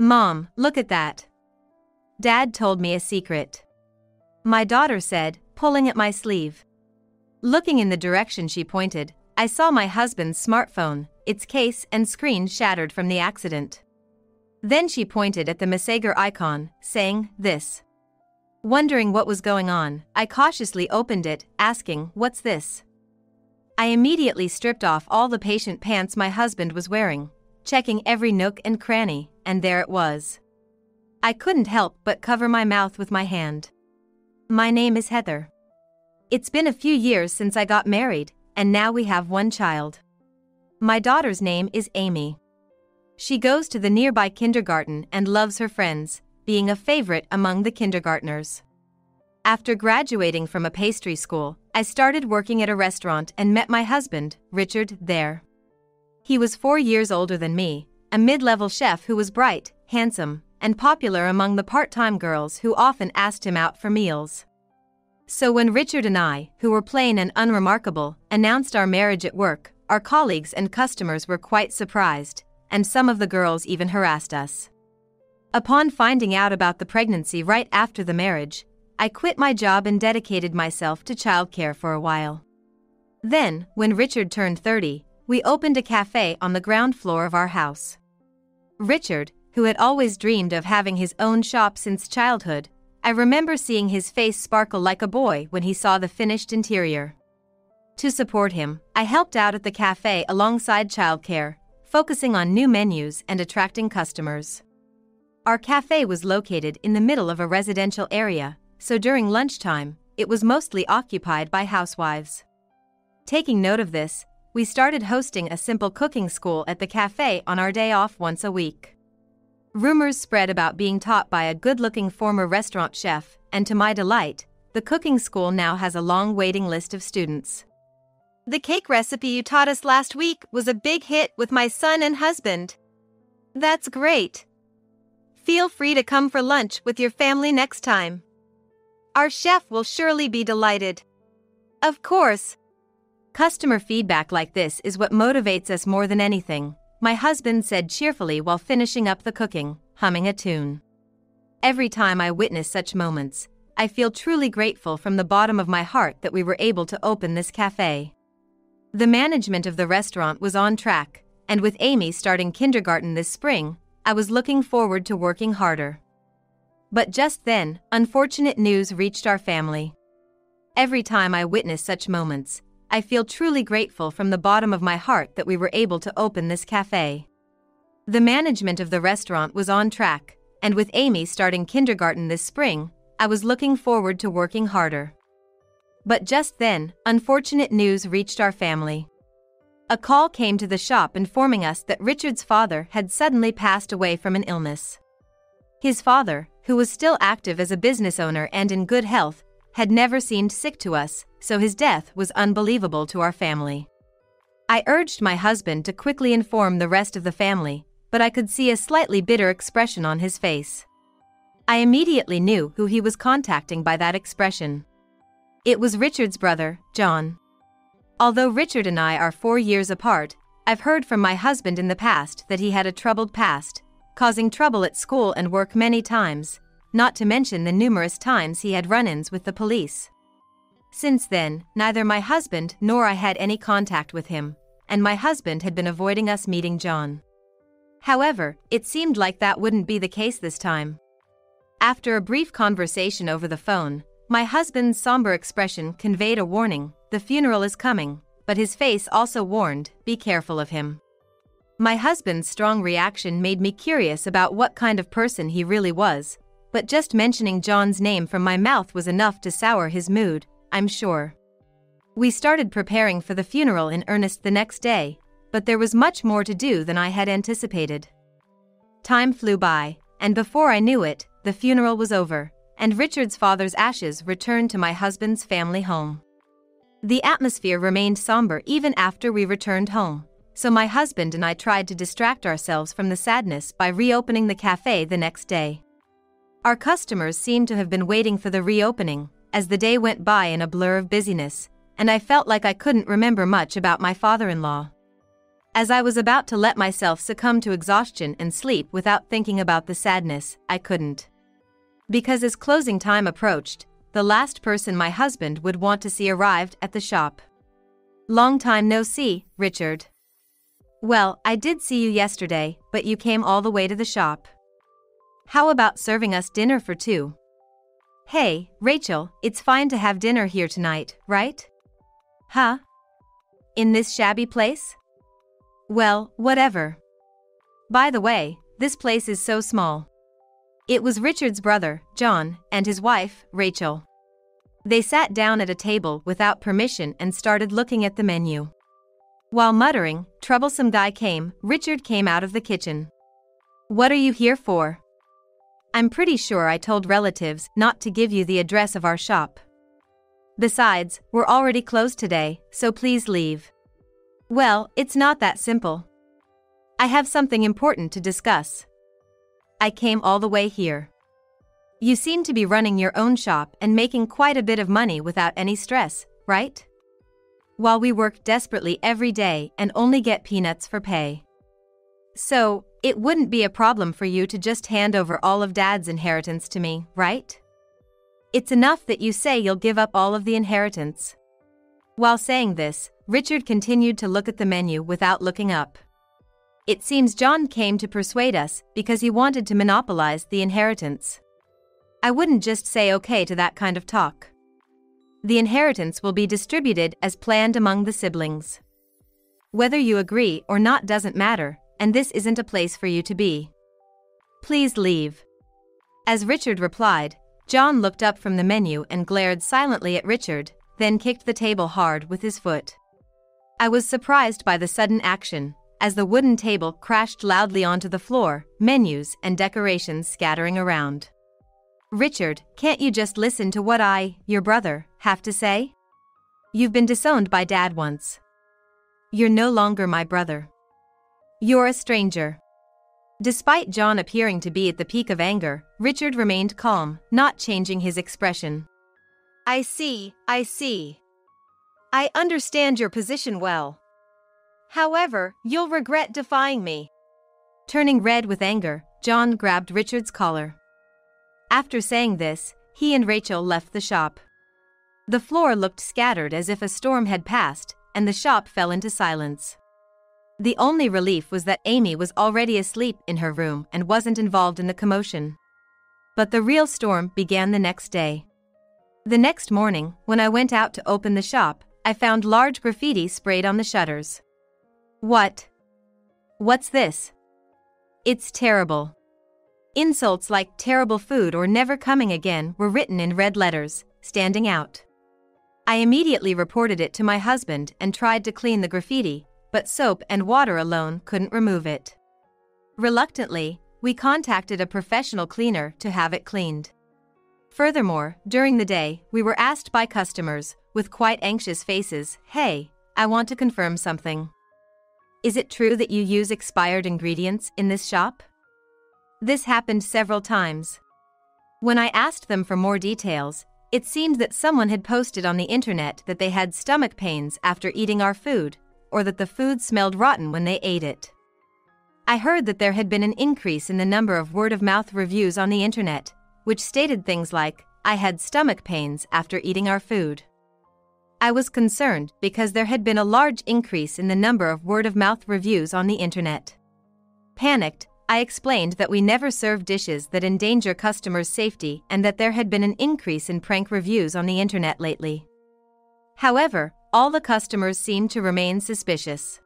Mom, look at that. Dad told me a secret. My daughter said, pulling at my sleeve. Looking in the direction she pointed, I saw my husband's smartphone, its case and screen shattered from the accident. Then she pointed at the Messenger icon, saying, "This." Wondering what was going on, I cautiously opened it, asking, "What's this?" I immediately stripped off all the patient pants my husband was wearing, checking every nook and cranny, and there it was. I couldn't help but cover my mouth with my hand. My name is Heather. It's been a few years since I got married, and now we have one child. My daughter's name is Amy. She goes to the nearby kindergarten and loves her friends, being a favorite among the kindergartners. After graduating from a pastry school, I started working at a restaurant and met my husband, Richard, there. He was 4 years older than me, a mid-level chef who was bright, handsome, and popular among the part-time girls who often asked him out for meals. So when Richard and I, who were plain and unremarkable, announced our marriage at work, our colleagues and customers were quite surprised, and some of the girls even harassed us. Upon finding out about the pregnancy right after the marriage, I quit my job and dedicated myself to childcare for a while. Then, when Richard turned 30, we opened a cafe on the ground floor of our house. Richard, who had always dreamed of having his own shop since childhood, I remember seeing his face sparkle like a boy when he saw the finished interior. To support him, I helped out at the cafe alongside childcare, focusing on new menus and attracting customers. Our cafe was located in the middle of a residential area, so during lunchtime, it was mostly occupied by housewives. Taking note of this, we started hosting a simple cooking school at the cafe on our day off once a week. Rumors spread about being taught by a good-looking former restaurant chef, and to my delight, the cooking school now has a long waiting list of students. The cake recipe you taught us last week was a big hit with my son and husband. That's great. Feel free to come for lunch with your family next time. Our chef will surely be delighted. Of course. Customer feedback like this is what motivates us more than anything, my husband said cheerfully while finishing up the cooking, humming a tune. Every time I witness such moments, I feel truly grateful from the bottom of my heart that we were able to open this cafe. The management of the restaurant was on track, and with Amy starting kindergarten this spring, I was looking forward to working harder. But just then, unfortunate news reached our family. Every time I witness such moments, I feel truly grateful from the bottom of my heart that we were able to open this cafe. The management of the restaurant was on track, and with Amy starting kindergarten this spring, I was looking forward to working harder. But just then, unfortunate news reached our family. A call came to the shop informing us that Richard's father had suddenly passed away from an illness. His father, who was still active as a business owner and in good health, had never seemed sick to us, so his death was unbelievable to our family. I urged my husband to quickly inform the rest of the family, but I could see a slightly bitter expression on his face. I immediately knew who he was contacting by that expression. It was Richard's brother, John. Although Richard and I are 4 years apart, I've heard from my husband in the past that he had a troubled past, causing trouble at school and work many times, not to mention the numerous times he had run-ins with the police. Since then, neither my husband nor I had any contact with him, and my husband had been avoiding us meeting John. However, it seemed like that wouldn't be the case this time. After a brief conversation over the phone, my husband's somber expression conveyed a warning: the funeral is coming, but his face also warned, be careful of him. My husband's strong reaction made me curious about what kind of person he really was, but just mentioning John's name from my mouth was enough to sour his mood, I'm sure. We started preparing for the funeral in earnest the next day, but there was much more to do than I had anticipated. Time flew by, and before I knew it, the funeral was over, and Richard's father's ashes returned to my husband's family home. The atmosphere remained somber even after we returned home, so my husband and I tried to distract ourselves from the sadness by reopening the cafe the next day. Our customers seemed to have been waiting for the reopening, as the day went by in a blur of busyness, and I felt like I couldn't remember much about my father-in-law. As I was about to let myself succumb to exhaustion and sleep without thinking about the sadness, I couldn't. Because as closing time approached, the last person my husband would want to see arrived at the shop. Long time no see, Richard. Well, I did see you yesterday, but you came all the way to the shop. How about serving us dinner for two? Hey, Rachel, it's fine to have dinner here tonight, right? Huh? In this shabby place? Well, whatever. By the way, this place is so small. It was Richard's brother, John, and his wife, Rachel. They sat down at a table without permission and started looking at the menu. While muttering, troublesome guy came, Richard came out of the kitchen. What are you here for? I'm pretty sure I told relatives not to give you the address of our shop. Besides, we're already closed today, so please leave. Well, it's not that simple. I have something important to discuss. I came all the way here. You seem to be running your own shop and making quite a bit of money without any stress, right? While we work desperately every day and only get peanuts for pay. So, it wouldn't be a problem for you to just hand over all of Dad's inheritance to me, right? It's enough that you say you'll give up all of the inheritance. While saying this, Richard continued to look at the menu without looking up. It seems John came to persuade us because he wanted to monopolize the inheritance. I wouldn't just say okay to that kind of talk. The inheritance will be distributed as planned among the siblings. Whether you agree or not doesn't matter, and this isn't a place for you to be. Please leave. As Richard replied, John looked up from the menu and glared silently at Richard, then kicked the table hard with his foot. I was surprised by the sudden action, as the wooden table crashed loudly onto the floor, menus and decorations scattering around. Richard, can't you just listen to what I, your brother, have to say? You've been disowned by Dad once. You're no longer my brother. You're a stranger. Despite John appearing to be at the peak of anger, Richard remained calm, not changing his expression. I see. I understand your position well. However, you'll regret defying me. Turning red with anger, John grabbed Richard's collar. After saying this, he and Rachel left the shop. The floor looked scattered as if a storm had passed, and the shop fell into silence. The only relief was that Amy was already asleep in her room and wasn't involved in the commotion. But the real storm began the next day. The next morning, when I went out to open the shop, I found large graffiti sprayed on the shutters. What's this? It's terrible. Insults like terrible food or never coming again were written in red letters, standing out. I immediately reported it to my husband and tried to clean the graffiti, but soap and water alone couldn't remove it. Reluctantly, we contacted a professional cleaner to have it cleaned. Furthermore, during the day, we were asked by customers, with quite anxious faces, "Hey, I want to confirm something. Is it true that you use expired ingredients in this shop?" This happened several times. When I asked them for more details, it seemed that someone had posted on the internet that they had stomach pains after eating our food, or that the food smelled rotten when they ate it. I heard that there had been an increase in the number of word-of-mouth reviews on the internet, which stated things like, "I had stomach pains after eating our food." I was concerned because there had been a large increase in the number of word-of-mouth reviews on the internet. Panicked, I explained that we never serve dishes that endanger customers' safety and that there had been an increase in prank reviews on the internet lately. However, all the customers seemed to remain suspicious.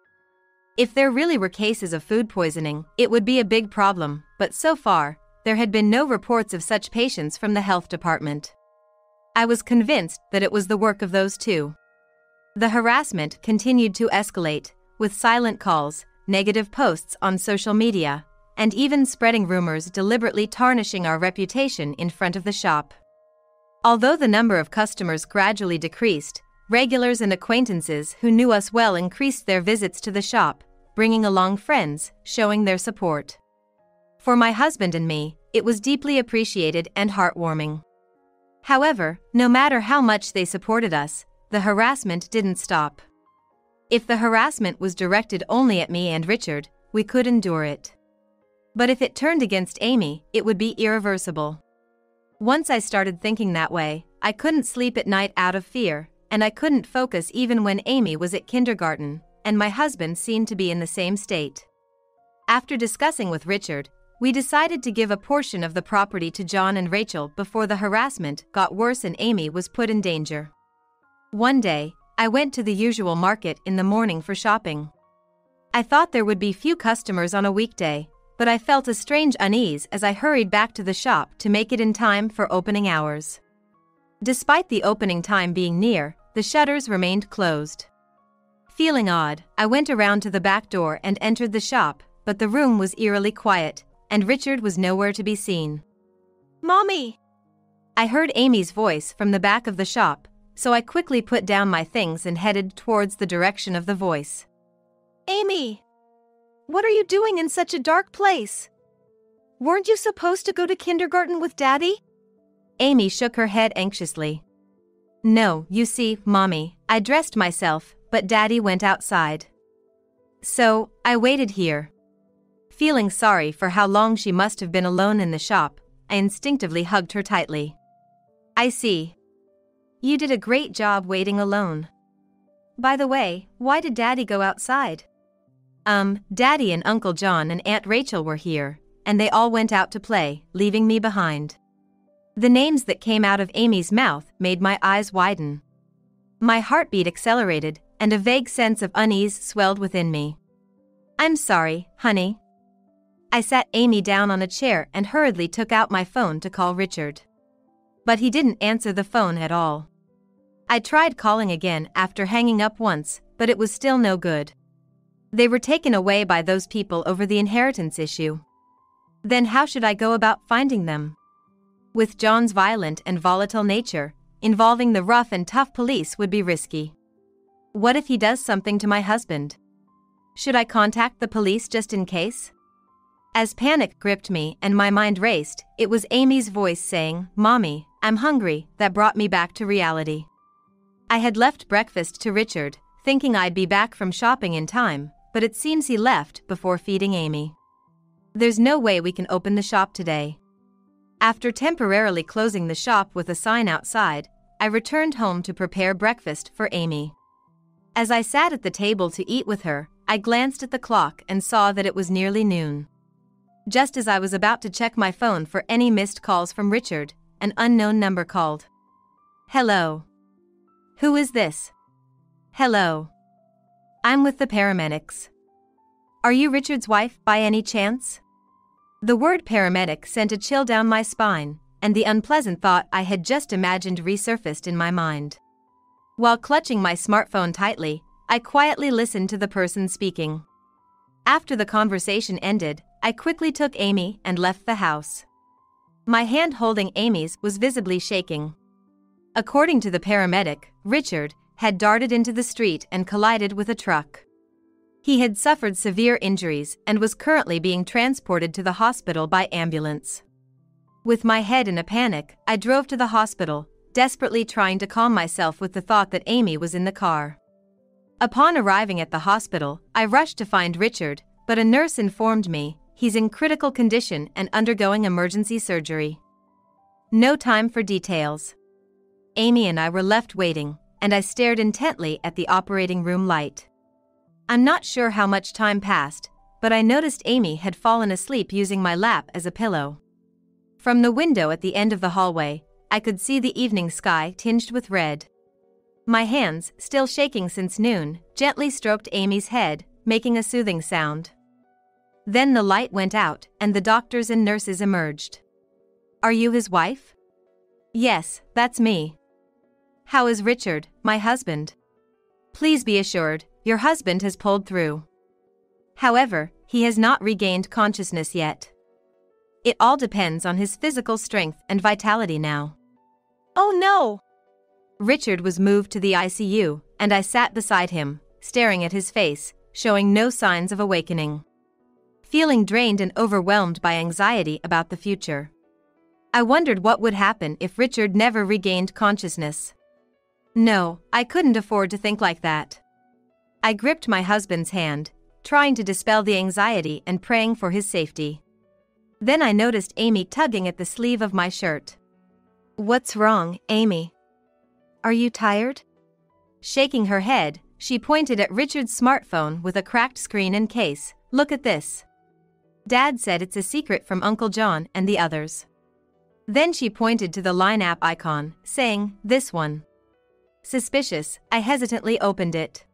If there really were cases of food poisoning, it would be a big problem, but so far, there had been no reports of such patients from the health department. I was convinced that it was the work of those two. The harassment continued to escalate, with silent calls, negative posts on social media, and even spreading rumors deliberately tarnishing our reputation in front of the shop. Although the number of customers gradually decreased, regulars and acquaintances who knew us well increased their visits to the shop, bringing along friends, showing their support. For my husband and me, it was deeply appreciated and heartwarming. However, no matter how much they supported us, the harassment didn't stop. If the harassment was directed only at me and Richard, we could endure it. But if it turned against Amy, it would be irreversible. Once I started thinking that way, I couldn't sleep at night out of fear, and I couldn't focus even when Amy was at kindergarten, and my husband seemed to be in the same state. After discussing with Richard, we decided to give a portion of the property to John and Rachel before the harassment got worse and Amy was put in danger. One day, I went to the usual market in the morning for shopping. I thought there would be few customers on a weekday, but I felt a strange unease as I hurried back to the shop to make it in time for opening hours. Despite the opening time being near, the shutters remained closed. Feeling odd, I went around to the back door and entered the shop, but the room was eerily quiet, and Richard was nowhere to be seen. "Mommy!" I heard Amy's voice from the back of the shop, so I quickly put down my things and headed towards the direction of the voice. "Amy! What are you doing in such a dark place? Weren't you supposed to go to kindergarten with Daddy?" Amy shook her head anxiously. "No, you see, Mommy, I dressed myself, but Daddy went outside. So, I waited here." Feeling sorry for how long she must have been alone in the shop, I instinctively hugged her tightly. "I see. You did a great job waiting alone. By the way, why did Daddy go outside?" Daddy and Uncle John and Aunt Rachel were here, and they all went out to play, leaving me behind." The names that came out of Amy's mouth made my eyes widen. My heartbeat accelerated, and a vague sense of unease swelled within me. "I'm sorry, honey." I sat Amy down on a chair and hurriedly took out my phone to call Richard. But he didn't answer the phone at all. I tried calling again after hanging up once, but it was still no good. They were taken away by those people over the inheritance issue. Then how should I go about finding them? With John's violent and volatile nature, involving the rough and tough police would be risky. What if he does something to my husband? Should I contact the police just in case? As panic gripped me and my mind raced, it was Amy's voice saying, "Mommy, I'm hungry," that brought me back to reality. I had left breakfast to Richard, thinking I'd be back from shopping in time, but it seems he left before feeding Amy. "There's no way we can open the shop today." After temporarily closing the shop with a sign outside, I returned home to prepare breakfast for Amy. As I sat at the table to eat with her, I glanced at the clock and saw that it was nearly noon. Just as I was about to check my phone for any missed calls from Richard, an unknown number called. "Hello. Who is this?" "Hello. I'm with the paramedics. Are you Richard's wife by any chance?" The word paramedic sent a chill down my spine, and the unpleasant thought I had just imagined resurfaced in my mind. While clutching my smartphone tightly, I quietly listened to the person speaking. After the conversation ended, I quickly took Amy and left the house. My hand holding Amy's was visibly shaking. According to the paramedic, Richard had darted into the street and collided with a truck. He had suffered severe injuries and was currently being transported to the hospital by ambulance. With my head in a panic, I drove to the hospital, desperately trying to calm myself with the thought that Amy was in the car. Upon arriving at the hospital, I rushed to find Richard, but a nurse informed me he's in critical condition and undergoing emergency surgery. No time for details. Amy and I were left waiting, and I stared intently at the operating room light. I'm not sure how much time passed, but I noticed Amy had fallen asleep using my lap as a pillow. From the window at the end of the hallway, I could see the evening sky tinged with red. My hands, still shaking since noon, gently stroked Amy's head, making a soothing sound. Then the light went out, and the doctors and nurses emerged. "Are you his wife?" "Yes, that's me." "How is Richard, my husband?" "Please be assured, your husband has pulled through. However, he has not regained consciousness yet. It all depends on his physical strength and vitality now." "Oh no!" Richard was moved to the ICU, and I sat beside him, staring at his face, showing no signs of awakening. Feeling drained and overwhelmed by anxiety about the future. I wondered what would happen if Richard never regained consciousness. No, I couldn't afford to think like that. I gripped my husband's hand, trying to dispel the anxiety and praying for his safety. Then I noticed Amy tugging at the sleeve of my shirt. "What's wrong, Amy? Are you tired?" Shaking her head, she pointed at Richard's smartphone with a cracked screen and case. "Look at this. Dad said it's a secret from Uncle John and the others." Then she pointed to the Line app icon, saying, "This one." Suspicious, I hesitantly opened it.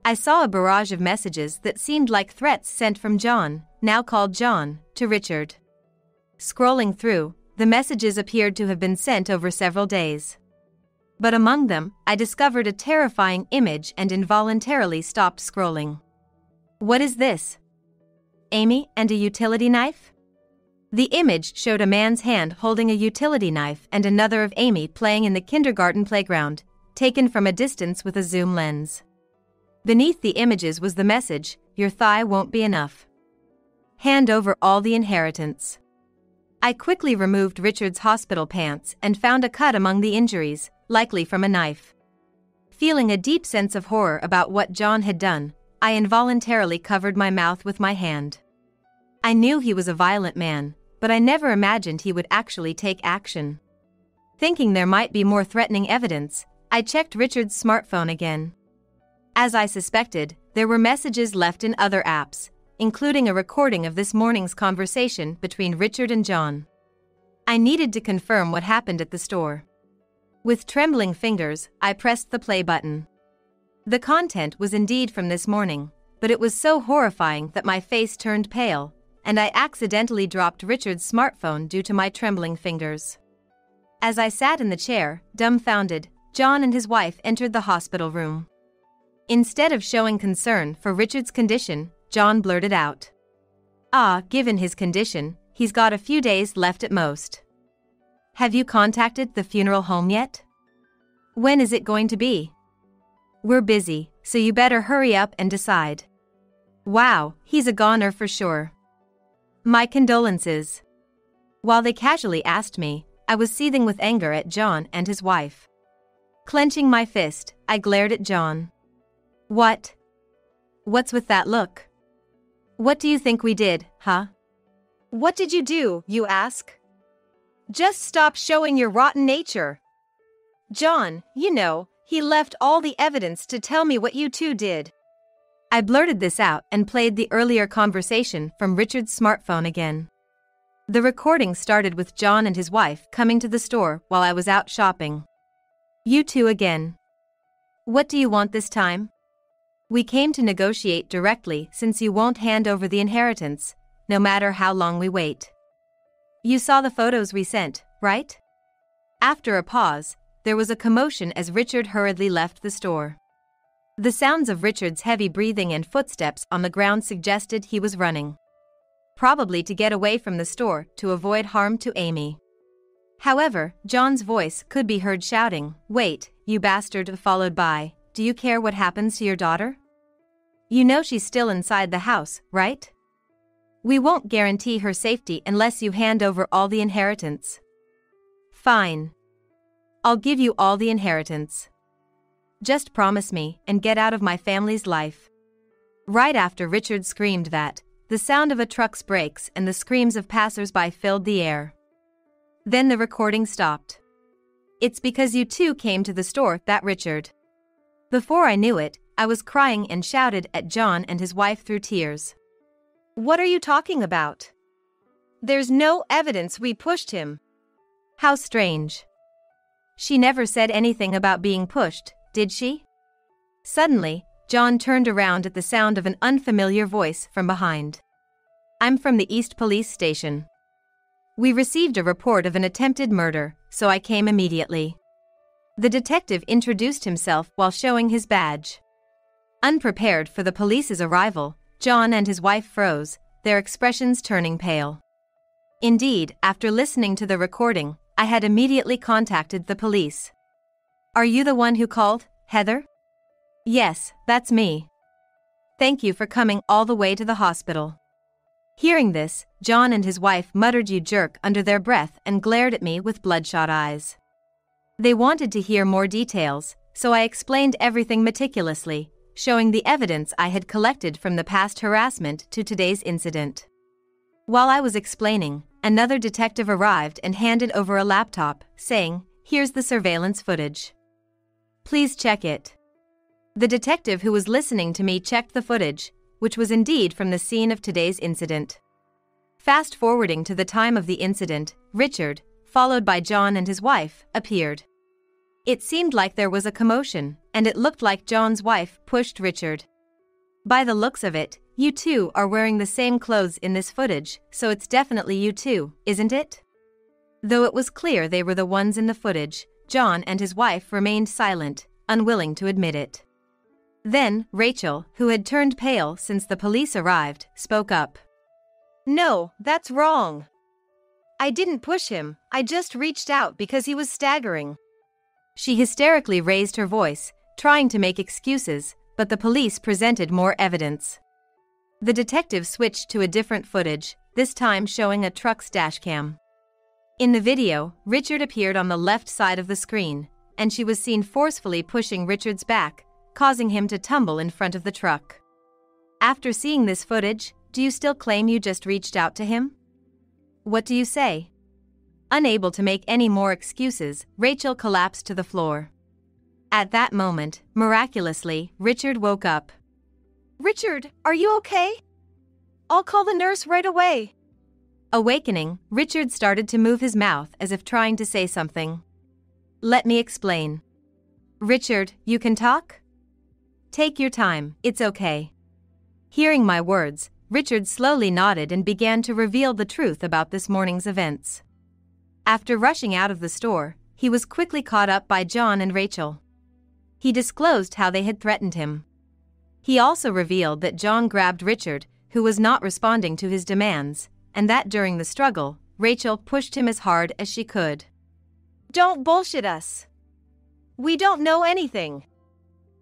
I saw a barrage of messages that seemed like threats sent from John, now called John, to Richard. Scrolling through, the messages appeared to have been sent over several days. But among them, I discovered a terrifying image and involuntarily stopped scrolling. What is this? Amy and a utility knife? The image showed a man's hand holding a utility knife and another of Amy playing in the kindergarten playground, taken from a distance with a zoom lens. Beneath the images was the message, "Your thigh won't be enough. Hand over all the inheritance." I quickly removed Richard's hospital pants and found a cut among the injuries, likely from a knife. Feeling a deep sense of horror about what John had done, I involuntarily covered my mouth with my hand. I knew he was a violent man, but I never imagined he would actually take action. Thinking there might be more threatening evidence, I checked Richard's smartphone again. As I suspected, there were messages left in other apps, including a recording of this morning's conversation between Richard and John. I needed to confirm what happened at the store. With trembling fingers, I pressed the play button. The content was indeed from this morning, but it was so horrifying that my face turned pale, and I accidentally dropped Richard's smartphone due to my trembling fingers. As I sat in the chair, dumbfounded, John and his wife entered the hospital room. Instead of showing concern for Richard's condition, John blurted out, "Given his condition, he's got a few days left at most. Have you contacted the funeral home yet? When is it going to be? We're busy, so you better hurry up and decide. Wow, he's a goner for sure. My condolences." While they casually asked me, I was seething with anger at John and his wife. Clenching my fist, I glared at John. What's with that look? What do you think we did, huh? What did you do, you ask? Just stop showing your rotten nature. John, he left all the evidence to tell me what you two did. I blurted this out and played the earlier conversation from Richard's smartphone again. The recording started with John and his wife coming to the store while I was out shopping. "You two again. What do you want this time? We came to negotiate directly since you won't hand over the inheritance, no matter how long we wait. You saw the photos we sent, right?" After a pause, there was a commotion as Richard hurriedly left the store. The sounds of Richard's heavy breathing and footsteps on the ground suggested he was running. Probably to get away from the store to avoid harm to Amy. However, John's voice could be heard shouting, "Wait, you bastard," followed by, "Do you care what happens to your daughter? You know she's still inside the house, right? We won't guarantee her safety unless you hand over all the inheritance." "Fine. I'll give you all the inheritance. Just promise me and get out of my family's life." Right after Richard screamed that, the sound of a truck's brakes and the screams of passers-by filled the air. Then the recording stopped. "It's because you two came to the store that Richard." Before I knew it, I was crying and shouted at John and his wife through tears. "What are you talking about? There's no evidence we pushed him." "How strange. She never said anything about being pushed, did she?" Suddenly, John turned around at the sound of an unfamiliar voice from behind. "I'm from the East Police Station. We received a report of an attempted murder, so I came immediately." The detective introduced himself while showing his badge. Unprepared for the police's arrival, John and his wife froze, their expressions turning pale. Indeed, after listening to the recording, I had immediately contacted the police. "Are you the one who called, Heather?" "Yes, that's me. Thank you for coming all the way to the hospital." Hearing this, John and his wife muttered "you jerk" under their breath and glared at me with bloodshot eyes. They wanted to hear more details, so I explained everything meticulously, showing the evidence I had collected from the past harassment to today's incident. While I was explaining, another detective arrived and handed over a laptop, saying, "Here's the surveillance footage. Please check it." The detective who was listening to me checked the footage, which was indeed from the scene of today's incident. Fast forwarding to the time of the incident, Richard, followed by John and his wife, appeared. It seemed like there was a commotion, and it looked like John's wife pushed Richard. "By the looks of it, you two are wearing the same clothes in this footage, so it's definitely you two, isn't it?" Though it was clear they were the ones in the footage, John and his wife remained silent, unwilling to admit it. Then, Rachel, who had turned pale since the police arrived, spoke up. "No, that's wrong. I didn't push him, I just reached out because he was staggering." She hysterically raised her voice, trying to make excuses, but the police presented more evidence. The detective switched to a different footage, this time showing a truck's dashcam. In the video, Richard appeared on the left side of the screen, and she was seen forcefully pushing Richard's back, causing him to tumble in front of the truck. After seeing this footage, do you still claim you just reached out to him? What do you say? Unable to make any more excuses, Rachel collapsed to the floor. At that moment, miraculously, Richard woke up. "Richard, are you okay? I'll call the nurse right away." Awakening, Richard started to move his mouth as if trying to say something. "Let me explain." "Richard, you can talk? Take your time, it's okay." Hearing my words, Richard slowly nodded and began to reveal the truth about this morning's events. After rushing out of the store, he was quickly caught up by John and Rachel. He disclosed how they had threatened him. He also revealed that John grabbed Richard, who was not responding to his demands, and that during the struggle, Rachel pushed him as hard as she could. "Don't bullshit us. We don't know anything."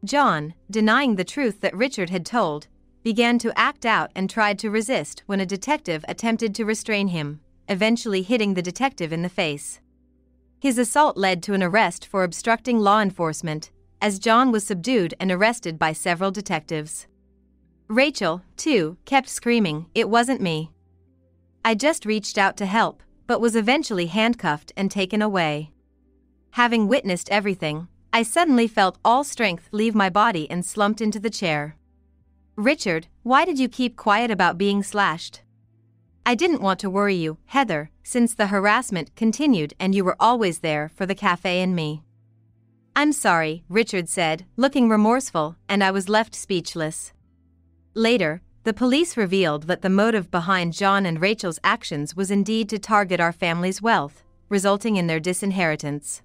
John, denying the truth that Richard had told, began to act out and tried to resist when a detective attempted to restrain him, eventually hitting the detective in the face. His assault led to an arrest for obstructing law enforcement, as John was subdued and arrested by several detectives. Rachel, too, kept screaming, "It wasn't me. I just reached out to help," but was eventually handcuffed and taken away. Having witnessed everything, I suddenly felt all strength leave my body and slumped into the chair. "Richard, why did you keep quiet about being slashed?" "I didn't want to worry you, Heather, since the harassment continued and you were always there for the cafe and me." "I'm sorry," Richard said, looking remorseful, and I was left speechless. Later, the police revealed that the motive behind John and Rachel's actions was indeed to target our family's wealth, resulting in their disinheritance.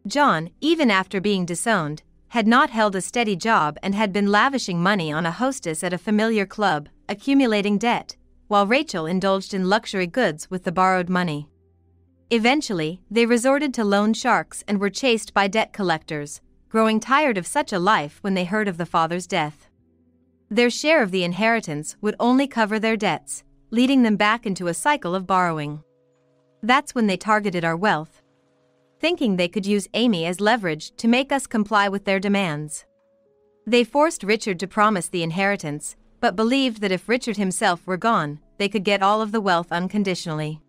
John, even after being disowned, had not held a steady job and had been lavishing money on a hostess at a familiar club, accumulating debt, while Rachel indulged in luxury goods with the borrowed money. Eventually, they resorted to loan sharks and were chased by debt collectors, growing tired of such a life when they heard of the father's death. Their share of the inheritance would only cover their debts, leading them back into a cycle of borrowing. That's when they targeted our wealth, thinking they could use Amy as leverage to make us comply with their demands. They forced Richard to promise the inheritance, but believed that if Richard himself were gone, they could get all of the wealth unconditionally.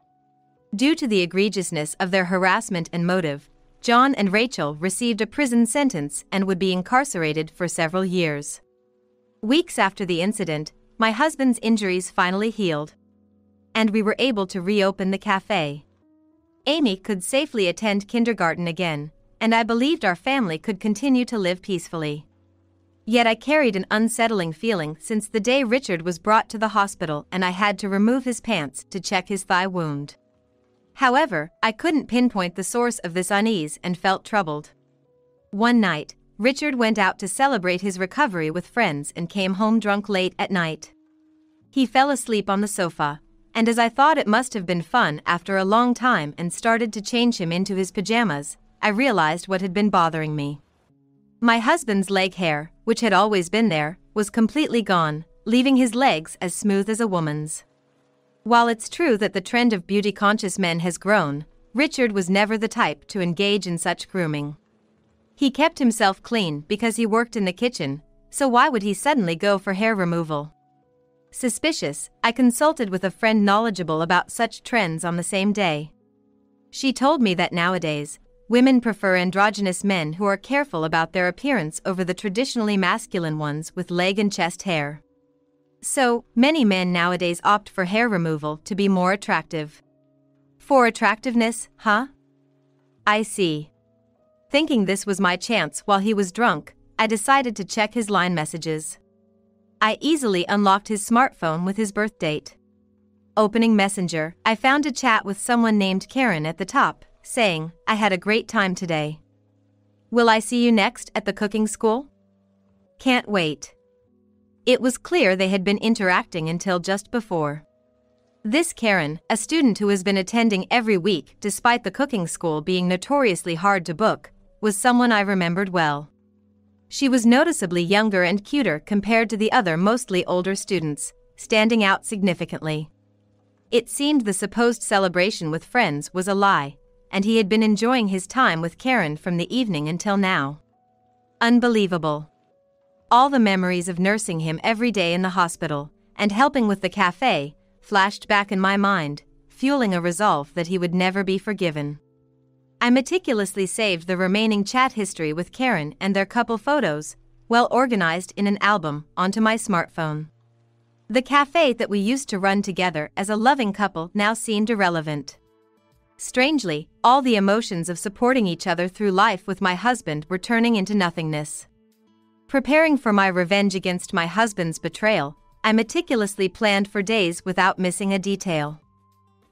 Due to the egregiousness of their harassment and motive, John and Rachel received a prison sentence and would be incarcerated for several years. Weeks after the incident, my husband's injuries finally healed, and we were able to reopen the cafe. Amy could safely attend kindergarten again, and I believed our family could continue to live peacefully. Yet I carried an unsettling feeling since the day Richard was brought to the hospital and I had to remove his pants to check his thigh wound. However, I couldn't pinpoint the source of this unease and felt troubled. One night, Richard went out to celebrate his recovery with friends and came home drunk late at night. He fell asleep on the sofa, and as I thought it must have been fun after a long time and started to change him into his pajamas, I realized what had been bothering me. My husband's leg hair, which had always been there, was completely gone, leaving his legs as smooth as a woman's. While it's true that the trend of beauty-conscious men has grown, Richard was never the type to engage in such grooming. He kept himself clean because he worked in the kitchen, so why would he suddenly go for hair removal? Suspicious, I consulted with a friend knowledgeable about such trends on the same day. She told me that nowadays, women prefer androgynous men who are careful about their appearance over the traditionally masculine ones with leg and chest hair. So, many men nowadays opt for hair removal to be more attractive. For attractiveness, huh? I see. Thinking this was my chance while he was drunk, I decided to check his line messages. I easily unlocked his smartphone with his birth date. Opening Messenger, I found a chat with someone named Karen at the top, saying, "I had a great time today. Will I see you next at the cooking school? Can't wait." It was clear they had been interacting until just before. This Karen, a student who has been attending every week despite the cooking school being notoriously hard to book, was someone I remembered well. She was noticeably younger and cuter compared to the other mostly older students, standing out significantly. It seemed the supposed celebration with friends was a lie, and he had been enjoying his time with Karen from the evening until now. Unbelievable. All the memories of nursing him every day in the hospital, and helping with the cafe, flashed back in my mind, fueling a resolve that he would never be forgiven. I meticulously saved the remaining chat history with Karen and their couple photos, well organized in an album, onto my smartphone. The cafe that we used to run together as a loving couple now seemed irrelevant. Strangely, all the emotions of supporting each other through life with my husband were turning into nothingness. Preparing for my revenge against my husband's betrayal, I meticulously planned for days without missing a detail.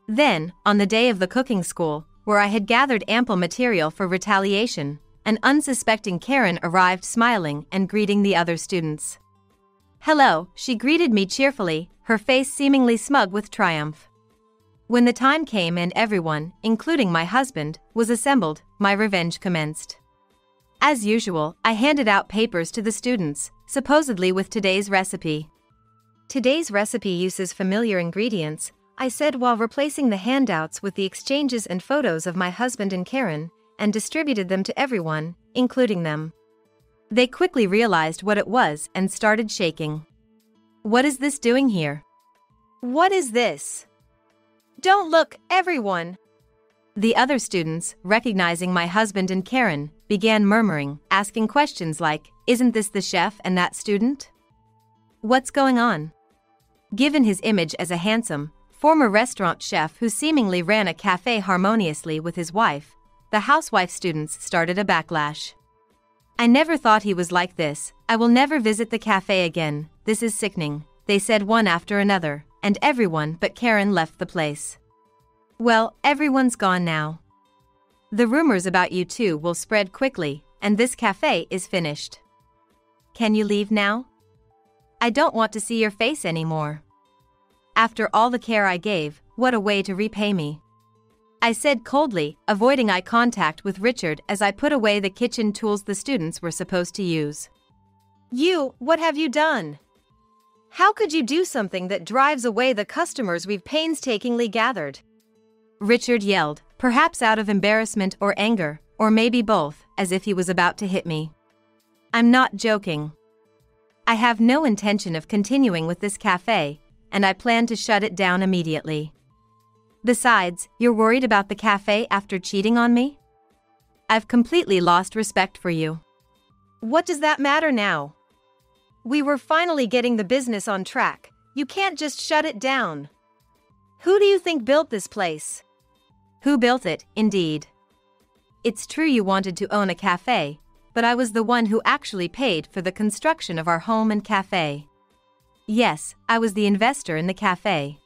Then, on the day of the cooking school, where I had gathered ample material for retaliation, an unsuspecting Karen arrived smiling and greeting the other students. "Hello," she greeted me cheerfully, her face seemingly smug with triumph. When the time came and everyone, including my husband, was assembled, my revenge commenced. As usual, I handed out papers to the students, supposedly with today's recipe. "Today's recipe uses familiar ingredients," I said while replacing the handouts with the exchanges and photos of my husband and Karen, and distributed them to everyone, including them. They quickly realized what it was and started shaking. "What is this doing here? What is this? Don't look, everyone!" The other students, recognizing my husband and Karen, began murmuring, asking questions like, "Isn't this the chef and that student? What's going on?" Given his image as a handsome, former restaurant chef who seemingly ran a cafe harmoniously with his wife, the housewife students started a backlash. "I never thought he was like this. I will never visit the cafe again. This is sickening," they said one after another, and everyone but Karen left the place. Well, everyone's gone now. The rumors about you two will spread quickly, and this cafe is finished. Can you leave now? I don't want to see your face anymore. After all the care I gave, what a way to repay me. I said coldly, avoiding eye contact with Richard as I put away the kitchen tools the students were supposed to use. What have you done? How could you do something that drives away the customers we've painstakingly gathered? Richard yelled, perhaps out of embarrassment or anger, or maybe both, as if he was about to hit me. I'm not joking. I have no intention of continuing with this cafe, and I plan to shut it down immediately. Besides, you're worried about the cafe after cheating on me? I've completely lost respect for you. What does that matter now? We were finally getting the business on track. You can't just shut it down. Who do you think built this place? Who built it, indeed? It's true you wanted to own a cafe, but I was the one who actually paid for the construction of our home and cafe. Yes, I was the investor in the cafe.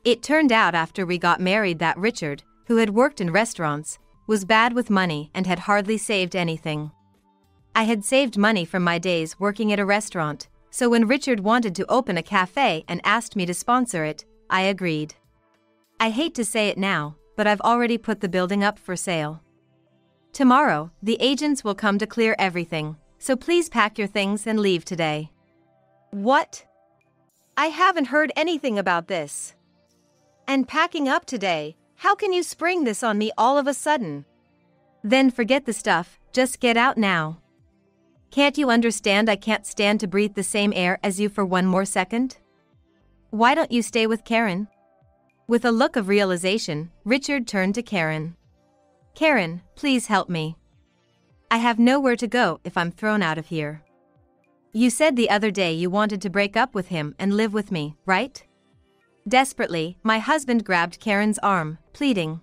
It turned out after we got married that Richard, who had worked in restaurants, was bad with money and had hardly saved anything. I had saved money from my days working at a restaurant, so when Richard wanted to open a cafe and asked me to sponsor it, I agreed. I hate to say it now, but I've already put the building up for sale. Tomorrow, the agents will come to clear everything, so please pack your things and leave today. What? I haven't heard anything about this. And packing up today, how can you spring this on me all of a sudden? Then forget the stuff, just get out now. Can't you understand I can't stand to breathe the same air as you for one more second? Why don't you stay with Karen? With a look of realization, Richard turned to Karen. Karen, please help me. I have nowhere to go if I'm thrown out of here. You said the other day you wanted to break up with him and live with me, right? Desperately, my husband grabbed Karen's arm, pleading.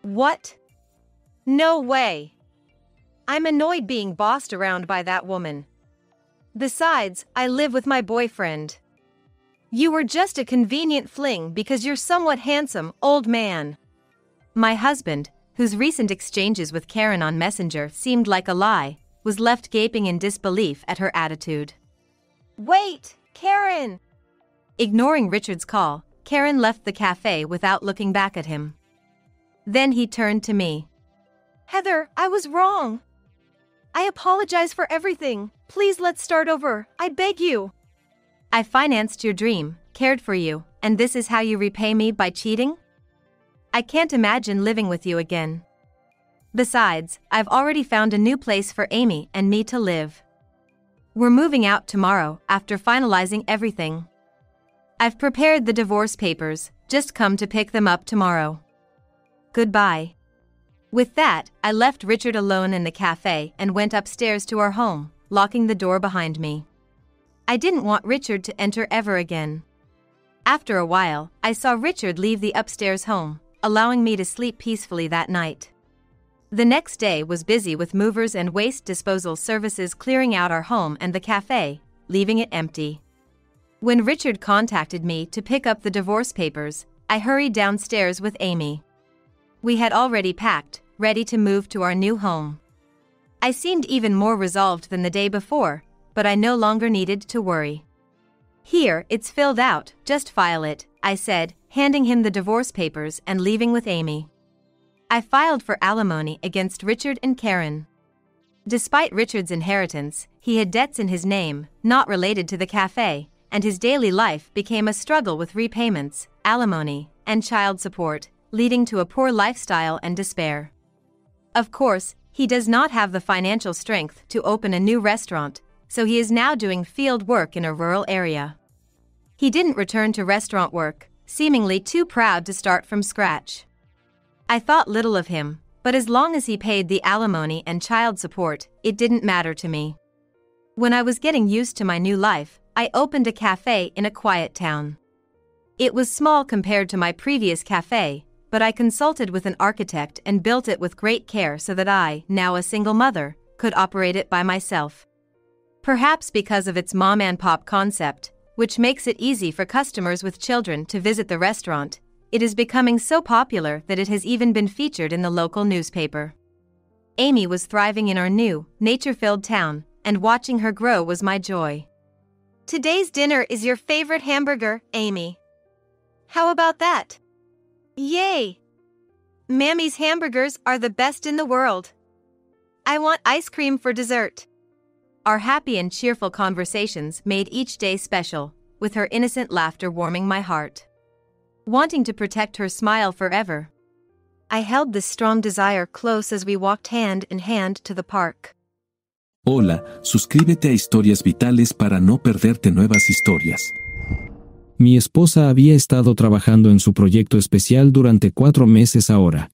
What? No way. I'm annoyed being bossed around by that woman. Besides, I live with my boyfriend. You were just a convenient fling because you're somewhat handsome, old man. My husband, whose recent exchanges with Karen on Messenger seemed like a lie, was left gaping in disbelief at her attitude. Wait, Karen! Ignoring Richard's call, Karen left the cafe without looking back at him. Then he turned to me. Heather, I was wrong. I apologize for everything. Please let's start over, I beg you. I financed your dream, cared for you, and this is how you repay me by cheating? I can't imagine living with you again. Besides, I've already found a new place for Amy and me to live. We're moving out tomorrow after finalizing everything. I've prepared the divorce papers, just come to pick them up tomorrow. Goodbye. With that, I left Richard alone in the cafe and went upstairs to our home, locking the door behind me. I didn't want Richard to enter ever again. After a while, I saw Richard leave the upstairs home, allowing me to sleep peacefully that night. The next day was busy with movers and waste disposal services clearing out our home and the cafe, leaving it empty. When Richard contacted me to pick up the divorce papers, I hurried downstairs with Amy. We had already packed, ready to move to our new home. I seemed even more resolved than the day before, but I no longer needed to worry. Here, it's filled out, just file it, I said, handing him the divorce papers and leaving with Amy. I filed for alimony against Richard and Karen. Despite Richard's inheritance, he had debts in his name, not related to the cafe, and his daily life became a struggle with repayments, alimony, and child support, leading to a poor lifestyle and despair. Of course, he does not have the financial strength to open a new restaurant, so he is now doing field work in a rural area. He didn't return to restaurant work, seemingly too proud to start from scratch. I thought little of him, but as long as he paid the alimony and child support, it didn't matter to me. When I was getting used to my new life, I opened a cafe in a quiet town. It was small compared to my previous cafe, but I consulted with an architect and built it with great care so that I, now a single mother, could operate it by myself. Perhaps because of its mom-and-pop concept, which makes it easy for customers with children to visit the restaurant, it is becoming so popular that it has even been featured in the local newspaper. Amy was thriving in our new, nature-filled town, and watching her grow was my joy. Today's dinner is your favorite hamburger, Amy. How about that? Yay! Mammy's hamburgers are the best in the world. I want ice cream for dessert. Our happy and cheerful conversations made each day special, with her innocent laughter warming my heart. Wanting to protect her smile forever, I held this strong desire close as we walked hand in hand to the park. Hola, suscríbete a Historias Vitales para no perderte nuevas historias. Mi esposa había estado trabajando en su proyecto especial durante 4 meses ahora.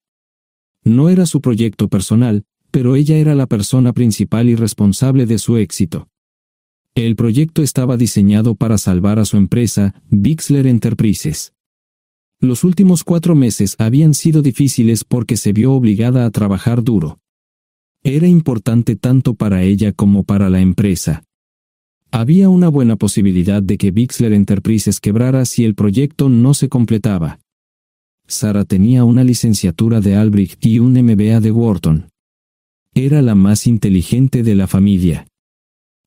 No era su proyecto personal, pero ella era la persona principal y responsable de su éxito. El proyecto estaba diseñado para salvar a su empresa, Bixler Enterprises. Los últimos 4 meses habían sido difíciles porque se vio obligada a trabajar duro. Era importante tanto para ella como para la empresa. Había una buena posibilidad de que Bixler Enterprises quebrara si el proyecto no se completaba. Sara tenía una licenciatura de Albrecht y un MBA de Wharton. Era la más inteligente de la familia.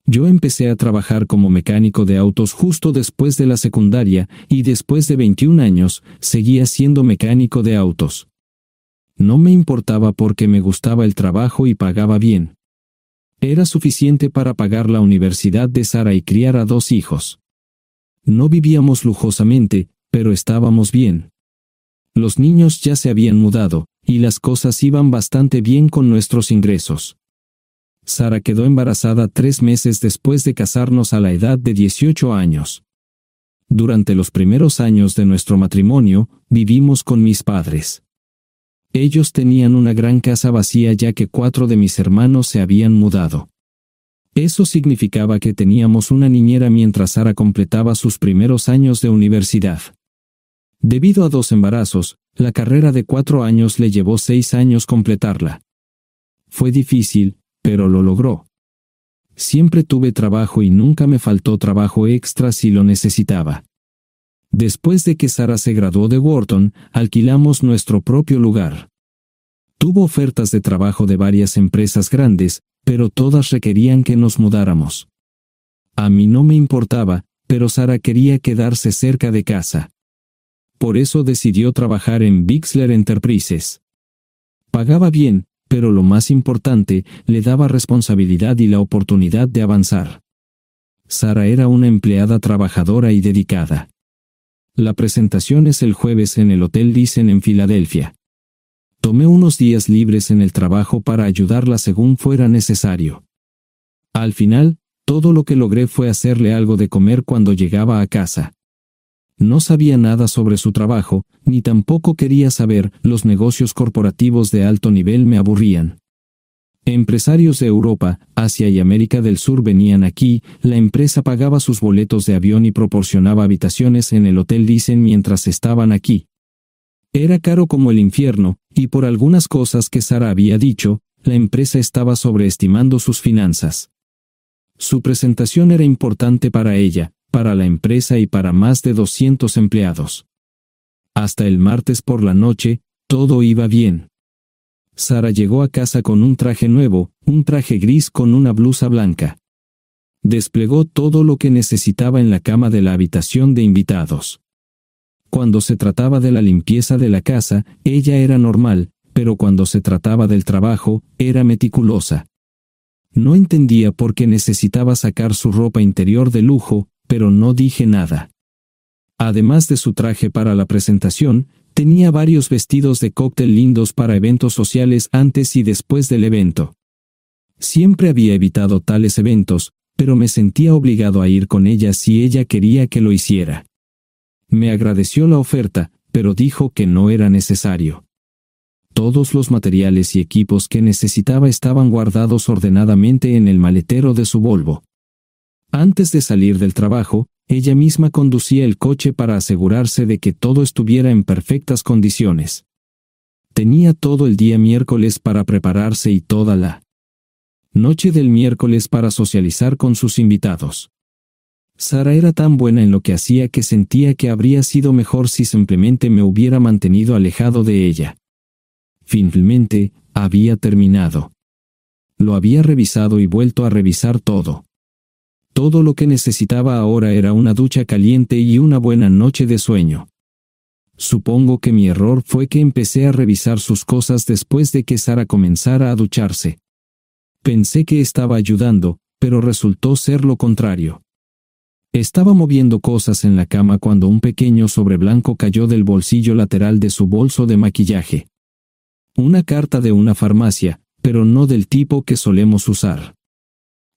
Yo empecé a trabajar como mecánico de autos justo después de la secundaria y después de 21 años seguía siendo mecánico de autos. No me importaba porque me gustaba el trabajo y pagaba bien. Era suficiente para pagar la universidad de Sara y criar a 2 hijos. No vivíamos lujosamente, pero estábamos bien. Los niños ya se habían mudado, y las cosas iban bastante bien con nuestros ingresos. Sara quedó embarazada 3 meses después de casarnos a la edad de 18 años. Durante los primeros años de nuestro matrimonio, vivimos con mis padres. Ellos tenían una gran casa vacía ya que 4 de mis hermanos se habían mudado. Eso significaba que teníamos una niñera mientras Sara completaba sus primeros años de universidad. Debido a 2 embarazos, la carrera de 4 años le llevó 6 años completarla. Fue difícil, pero lo logró. Siempre tuve trabajo y nunca me faltó trabajo extra si lo necesitaba. Después de que Sara se graduó de Wharton, alquilamos nuestro propio lugar. Tuvo ofertas de trabajo de varias empresas grandes, pero todas requerían que nos mudáramos. A mí no me importaba, pero Sara quería quedarse cerca de casa. Por eso decidió trabajar en Bixler Enterprises. Pagaba bien, pero lo más importante, le daba responsabilidad y la oportunidad de avanzar. Sara era una empleada trabajadora y dedicada. La presentación es el jueves en el Hotel Dicen en Filadelfia. Tomé unos días libres en el trabajo para ayudarla según fuera necesario. Al final, todo lo que logré fue hacerle algo de comer cuando llegaba a casa. No sabía nada sobre su trabajo, ni tampoco quería saber, los negocios corporativos de alto nivel me aburrían. Empresarios de Europa, Asia y América del Sur venían aquí, la empresa pagaba sus boletos de avión y proporcionaba habitaciones en el Hotel Dicen mientras estaban aquí. Era caro como el infierno, y por algunas cosas que Sara había dicho, la empresa estaba sobreestimando sus finanzas. Su presentación era importante para ella, para la empresa y para más de 200 empleados. Hasta el martes por la noche, todo iba bien. Sara llegó a casa con un traje nuevo, un traje gris con una blusa blanca. Desplegó todo lo que necesitaba en la cama de la habitación de invitados. Cuando se trataba de la limpieza de la casa, ella era normal, pero cuando se trataba del trabajo, era meticulosa. No entendía por qué necesitaba sacar su ropa interior de lujo, pero no dije nada. Además de su traje para la presentación, tenía varios vestidos de cóctel lindos para eventos sociales antes y después del evento. Siempre había evitado tales eventos, pero me sentía obligado a ir con ella si ella quería que lo hiciera. Me agradeció la oferta, pero dijo que no era necesario. Todos los materiales y equipos que necesitaba estaban guardados ordenadamente en el maletero de su Volvo. Antes de salir del trabajo, ella misma conducía el coche para asegurarse de que todo estuviera en perfectas condiciones. Tenía todo el día miércoles para prepararse y toda la noche del miércoles para socializar con sus invitados. Sara era tan buena en lo que hacía que sentía que habría sido mejor si simplemente me hubiera mantenido alejado de ella. Finalmente, había terminado. Lo había revisado y vuelto a revisar todo. Todo lo que necesitaba ahora era una ducha caliente y una buena noche de sueño. Supongo que mi error fue que empecé a revisar sus cosas después de que Sara comenzara a ducharse. Pensé que estaba ayudando, pero resultó ser lo contrario. Estaba moviendo cosas en la cama cuando un pequeño sobre blanco cayó del bolsillo lateral de su bolso de maquillaje. Una carta de una farmacia, pero no del tipo que solemos usar.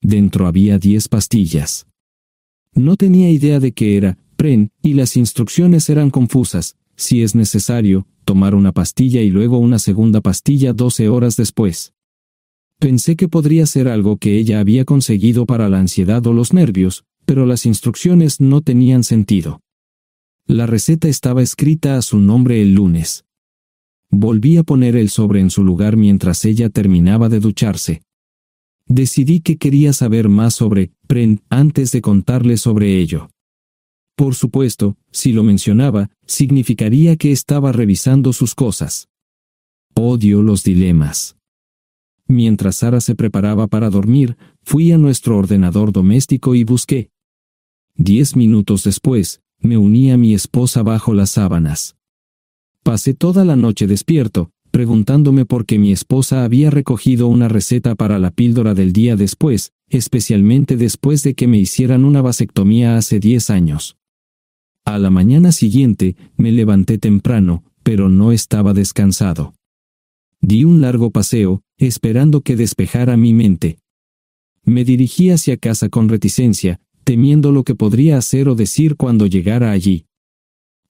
Dentro había 10 pastillas. No tenía idea de qué era, Pren, y las instrucciones eran confusas. Si es necesario, tomar una pastilla y luego una segunda pastilla 12 horas después. Pensé que podría ser algo que ella había conseguido para la ansiedad o los nervios, pero las instrucciones no tenían sentido. La receta estaba escrita a su nombre el lunes. Volví a poner el sobre en su lugar mientras ella terminaba de ducharse. Decidí que quería saber más sobre Pren antes de contarle sobre ello. Por supuesto, si lo mencionaba, significaría que estaba revisando sus cosas. Odio los dilemas. Mientras Sara se preparaba para dormir, fui a nuestro ordenador doméstico y busqué. 10 minutos después, me uní a mi esposa bajo las sábanas. Pasé toda la noche despierto, preguntándome por qué mi esposa había recogido una receta para la píldora del día después, especialmente después de que me hicieran una vasectomía hace 10 años. A la mañana siguiente, me levanté temprano, pero no estaba descansado. Di un largo paseo, esperando que despejara mi mente. Me dirigí hacia casa con reticencia, temiendo lo que podría hacer o decir cuando llegara allí.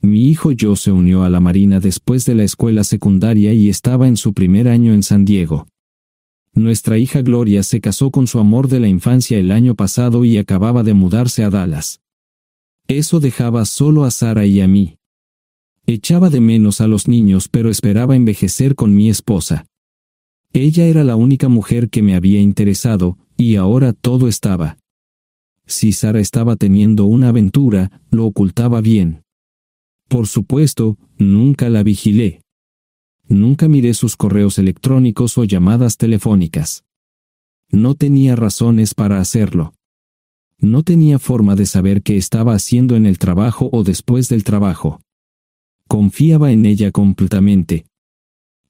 Mi hijo Joe se unió a la Marina después de la escuela secundaria y estaba en su primer año en San Diego. Nuestra hija Gloria se casó con su amor de la infancia el año pasado y acababa de mudarse a Dallas. Eso dejaba solo a Sara y a mí. Echaba de menos a los niños, pero esperaba envejecer con mi esposa. Ella era la única mujer que me había interesado, y ahora todo estaba. Si Sara estaba teniendo una aventura, lo ocultaba bien. Por supuesto, nunca la vigilé. Nunca miré sus correos electrónicos o llamadas telefónicas. No tenía razones para hacerlo. No tenía forma de saber qué estaba haciendo en el trabajo o después del trabajo. Confiaba en ella completamente.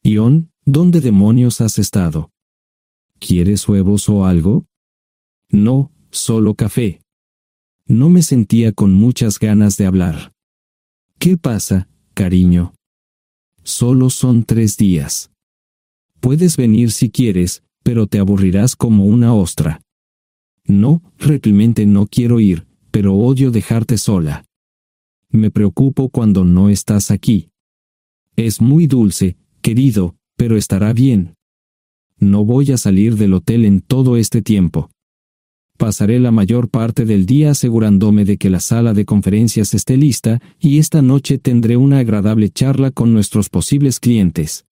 Ion, ¿dónde demonios has estado? ¿Quieres huevos o algo? No, solo café. No me sentía con muchas ganas de hablar. ¿Qué pasa, cariño? Solo son 3 días. Puedes venir si quieres, pero te aburrirás como una ostra. No, realmente no quiero ir, pero odio dejarte sola. Me preocupo cuando no estás aquí. Es muy dulce, querido, pero estará bien. No voy a salir del hotel en todo este tiempo. Pasaré la mayor parte del día asegurándome de que la sala de conferencias esté lista, y esta noche tendré una agradable charla con nuestros posibles clientes.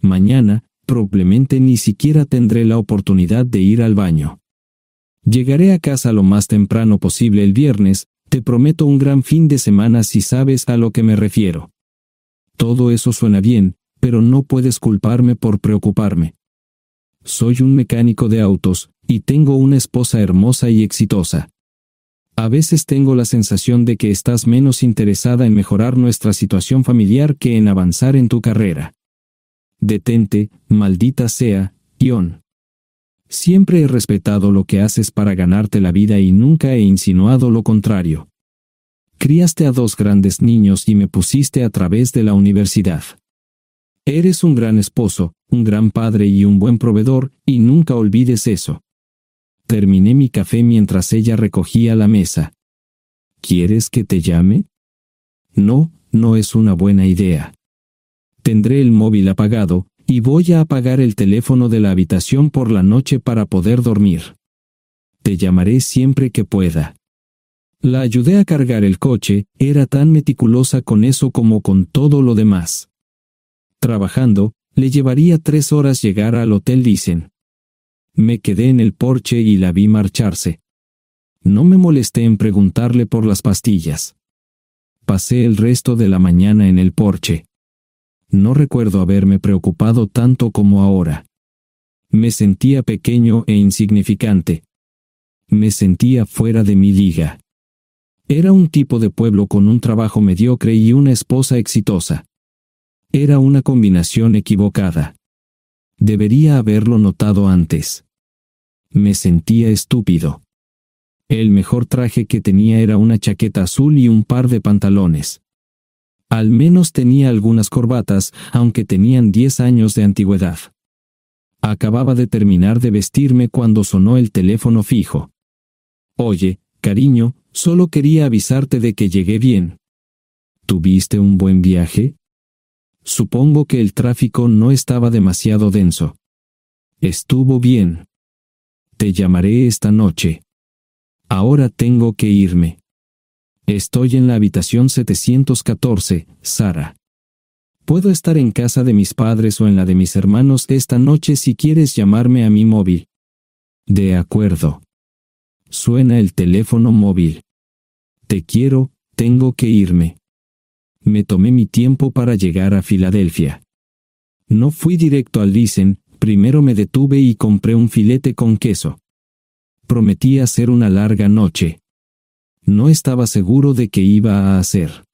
Mañana, probablemente ni siquiera tendré la oportunidad de ir al baño. Llegaré a casa lo más temprano posible el viernes, te prometo un gran fin de semana si sabes a lo que me refiero. Todo eso suena bien, pero no puedes culparme por preocuparme. Soy un mecánico de autos, y tengo una esposa hermosa y exitosa. A veces tengo la sensación de que estás menos interesada en mejorar nuestra situación familiar que en avanzar en tu carrera. Detente, maldita sea, Ion. Siempre he respetado lo que haces para ganarte la vida y nunca he insinuado lo contrario. Criaste a 2 grandes niños y me pusiste a través de la universidad. Eres un gran esposo, un gran padre y un buen proveedor, y nunca olvides eso. Terminé mi café mientras ella recogía la mesa. ¿Quieres que te llame? No, no es una buena idea. Tendré el móvil apagado, y voy a apagar el teléfono de la habitación por la noche para poder dormir. Te llamaré siempre que pueda. La ayudé a cargar el coche, era tan meticulosa con eso como con todo lo demás. Trabajando, le llevaría 3 horas llegar al Hotel Dicen. Me quedé en el porche y la vi marcharse. No me molesté en preguntarle por las pastillas. Pasé el resto de la mañana en el porche. No recuerdo haberme preocupado tanto como ahora. Me sentía pequeño e insignificante. Me sentía fuera de mi liga. Era un tipo de pueblo con un trabajo mediocre y una esposa exitosa. Era una combinación equivocada. Debería haberlo notado antes. Me sentía estúpido. El mejor traje que tenía era una chaqueta azul y un par de pantalones. Al menos tenía algunas corbatas, aunque tenían 10 años de antigüedad. Acababa de terminar de vestirme cuando sonó el teléfono fijo. Oye, cariño, solo quería avisarte de que llegué bien. ¿Tuviste un buen viaje? Supongo que el tráfico no estaba demasiado denso. Estuvo bien. Te llamaré esta noche. Ahora tengo que irme. Estoy en la habitación 714, Sara. Puedo estar en casa de mis padres o en la de mis hermanos esta noche si quieres llamarme a mi móvil. De acuerdo. Suena el teléfono móvil. Te quiero, tengo que irme. Me tomé mi tiempo para llegar a Filadelfia. No fui directo al Dicen, primero me detuve y compré un filete con queso. Prometí hacer una larga noche. No estaba seguro de qué iba a hacer.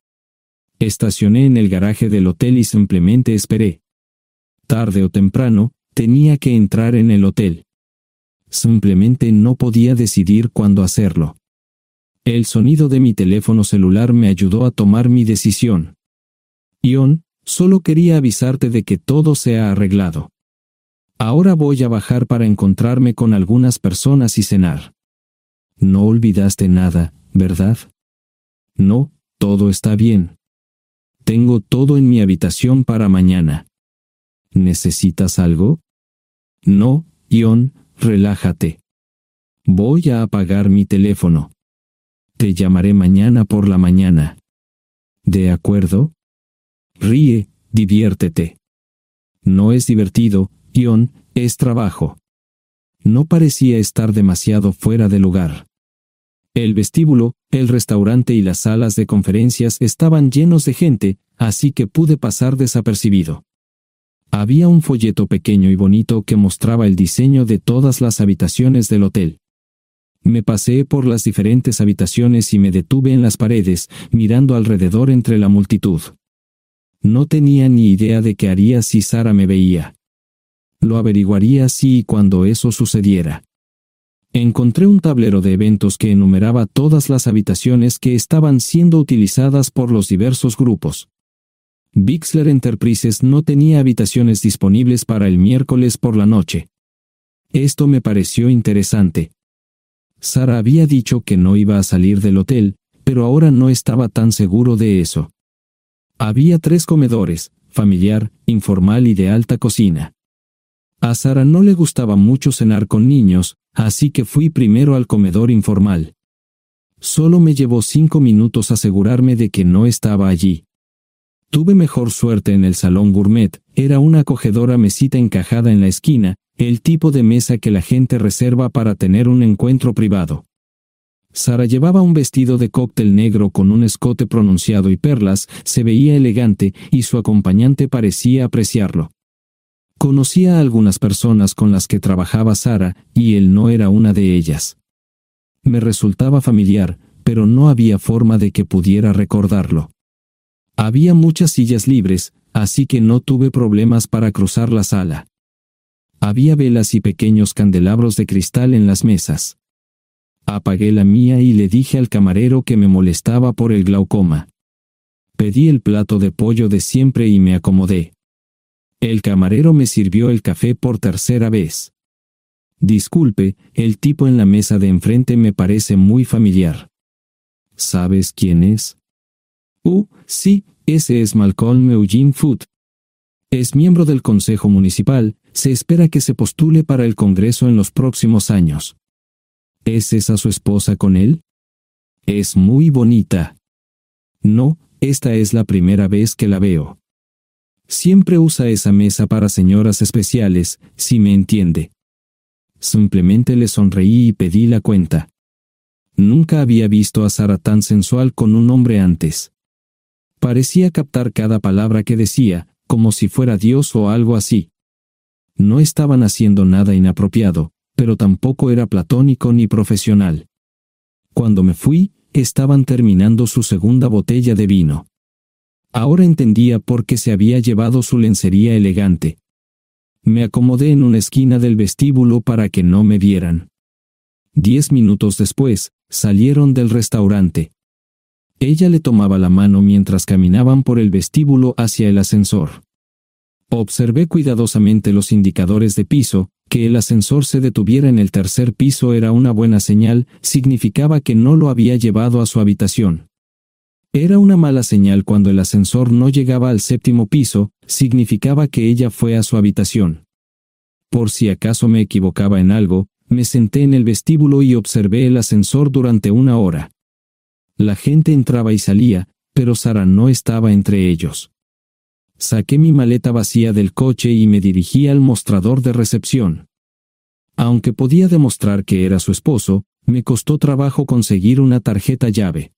Estacioné en el garaje del hotel y simplemente esperé. Tarde o temprano, tenía que entrar en el hotel. Simplemente no podía decidir cuándo hacerlo. El sonido de mi teléfono celular me ayudó a tomar mi decisión. Ion, solo quería avisarte de que todo se ha arreglado. Ahora voy a bajar para encontrarme con algunas personas y cenar. No olvidaste nada, ¿verdad? No, todo está bien. Tengo todo en mi habitación para mañana. ¿Necesitas algo? No, Ion, relájate. Voy a apagar mi teléfono. Te llamaré mañana por la mañana. ¿De acuerdo? Ríe, diviértete. No es divertido, Ion, es trabajo. No parecía estar demasiado fuera de lugar. El vestíbulo, el restaurante y las salas de conferencias estaban llenos de gente, así que pude pasar desapercibido. Había un folleto pequeño y bonito que mostraba el diseño de todas las habitaciones del hotel. Me paseé por las diferentes habitaciones y me detuve en las paredes, mirando alrededor entre la multitud. No tenía ni idea de qué haría si Sara me veía. Lo averiguaría si y cuando eso sucediera. Encontré un tablero de eventos que enumeraba todas las habitaciones que estaban siendo utilizadas por los diversos grupos. Bixler Enterprises no tenía habitaciones disponibles para el miércoles por la noche. Esto me pareció interesante. Sara había dicho que no iba a salir del hotel, pero ahora no estaba tan seguro de eso. Había 3 comedores, familiar, informal y de alta cocina. A Sara no le gustaba mucho cenar con niños, así que fui primero al comedor informal. Solo me llevó 5 minutos asegurarme de que no estaba allí. Tuve mejor suerte en el salón gourmet, era una acogedora mesita encajada en la esquina, el tipo de mesa que la gente reserva para tener un encuentro privado. Sara llevaba un vestido de cóctel negro con un escote pronunciado y perlas, se veía elegante y su acompañante parecía apreciarlo. Conocía a algunas personas con las que trabajaba Sara, y él no era una de ellas. Me resultaba familiar, pero no había forma de que pudiera recordarlo. Había muchas sillas libres, así que no tuve problemas para cruzar la sala. Había velas y pequeños candelabros de cristal en las mesas. Apagué la mía y le dije al camarero que me molestaba por el glaucoma. Pedí el plato de pollo de siempre y me acomodé. El camarero me sirvió el café por tercera vez. Disculpe, el tipo en la mesa de enfrente me parece muy familiar. ¿Sabes quién es? Sí, ese es Malcolm Eugene Foote. Es miembro del Consejo Municipal, se espera que se postule para el Congreso en los próximos años. ¿Es esa su esposa con él? Es muy bonita. No, esta es la primera vez que la veo. Siempre usa esa mesa para señoras especiales, si me entiende. Simplemente le sonreí y pedí la cuenta. Nunca había visto a Sara tan sensual con un hombre antes. Parecía captar cada palabra que decía, como si fuera Dios o algo así. No estaban haciendo nada inapropiado, pero tampoco era platónico ni profesional. Cuando me fui, estaban terminando su segunda botella de vino. Ahora entendía por qué se había llevado su lencería elegante. Me acomodé en una esquina del vestíbulo para que no me vieran. 10 minutos después, salieron del restaurante. Ella le tomaba la mano mientras caminaban por el vestíbulo hacia el ascensor. Observé cuidadosamente los indicadores de piso. Que el ascensor se detuviera en el tercer piso era una buena señal, significaba que no lo había llevado a su habitación. Era una mala señal cuando el ascensor no llegaba al 7º piso, significaba que ella fue a su habitación. Por si acaso me equivocaba en algo, me senté en el vestíbulo y observé el ascensor durante 1 hora. La gente entraba y salía, pero Sara no estaba entre ellos. Saqué mi maleta vacía del coche y me dirigí al mostrador de recepción. Aunque podía demostrar que era su esposo, me costó trabajo conseguir una tarjeta llave.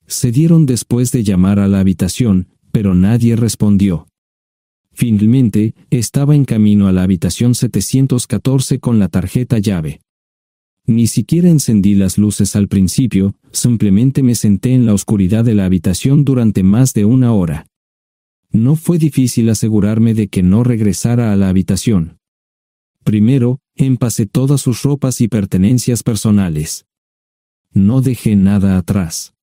Se dieron después de llamar a la habitación, pero nadie respondió. Finalmente, estaba en camino a la habitación 714 con la tarjeta llave. Ni siquiera encendí las luces al principio, simplemente me senté en la oscuridad de la habitación durante más de 1 hora. No fue difícil asegurarme de que no regresara a la habitación. Primero, empacé todas sus ropas y pertenencias personales. No dejé nada atrás.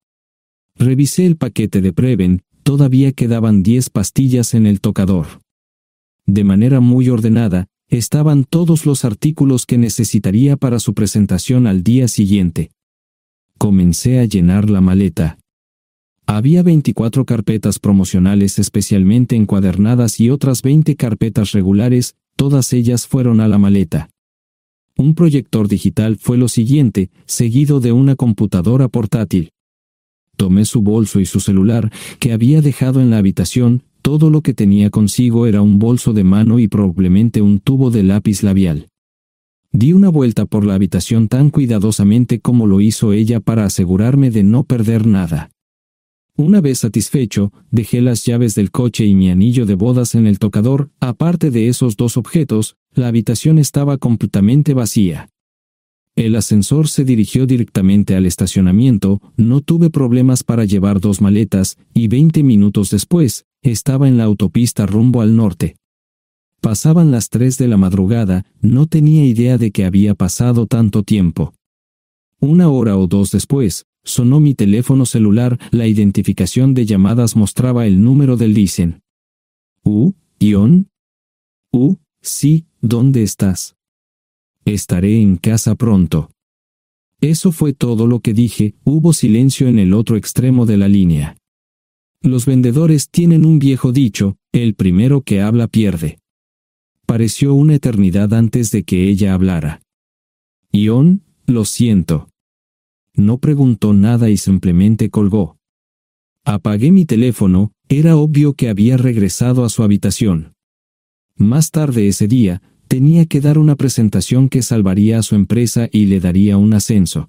Revisé el paquete de Preven, todavía quedaban 10 pastillas en el tocador. De manera muy ordenada, estaban todos los artículos que necesitaría para su presentación al día siguiente. Comencé a llenar la maleta. Había 24 carpetas promocionales especialmente encuadernadas y otras 20 carpetas regulares, todas ellas fueron a la maleta. Un proyector digital fue lo siguiente, seguido de una computadora portátil. Tomé su bolso y su celular, que había dejado en la habitación. Todo lo que tenía consigo era un bolso de mano y probablemente un tubo de lápiz labial. Di una vuelta por la habitación tan cuidadosamente como lo hizo ella para asegurarme de no perder nada. Una vez satisfecho, dejé las llaves del coche y mi anillo de bodas en el tocador. Aparte de esos dos objetos, la habitación estaba completamente vacía. El ascensor se dirigió directamente al estacionamiento, no tuve problemas para llevar 2 maletas, y 20 minutos después, estaba en la autopista rumbo al norte. Pasaban las 3 de la madrugada, no tenía idea de que había pasado tanto tiempo. 1 hora o 2 después, sonó mi teléfono celular, la identificación de llamadas mostraba el número del Listen. ¿Ion? Sí, ¿dónde estás? Estaré en casa pronto. Eso fue todo lo que dije. Hubo silencio en el otro extremo de la línea. Los vendedores tienen un viejo dicho, el primero que habla pierde. Pareció una eternidad antes de que ella hablara. Ion, lo siento. No preguntó nada y simplemente colgó. Apagué mi teléfono, era obvio que había regresado a su habitación. Más tarde ese día, tenía que dar una presentación que salvaría a su empresa y le daría un ascenso.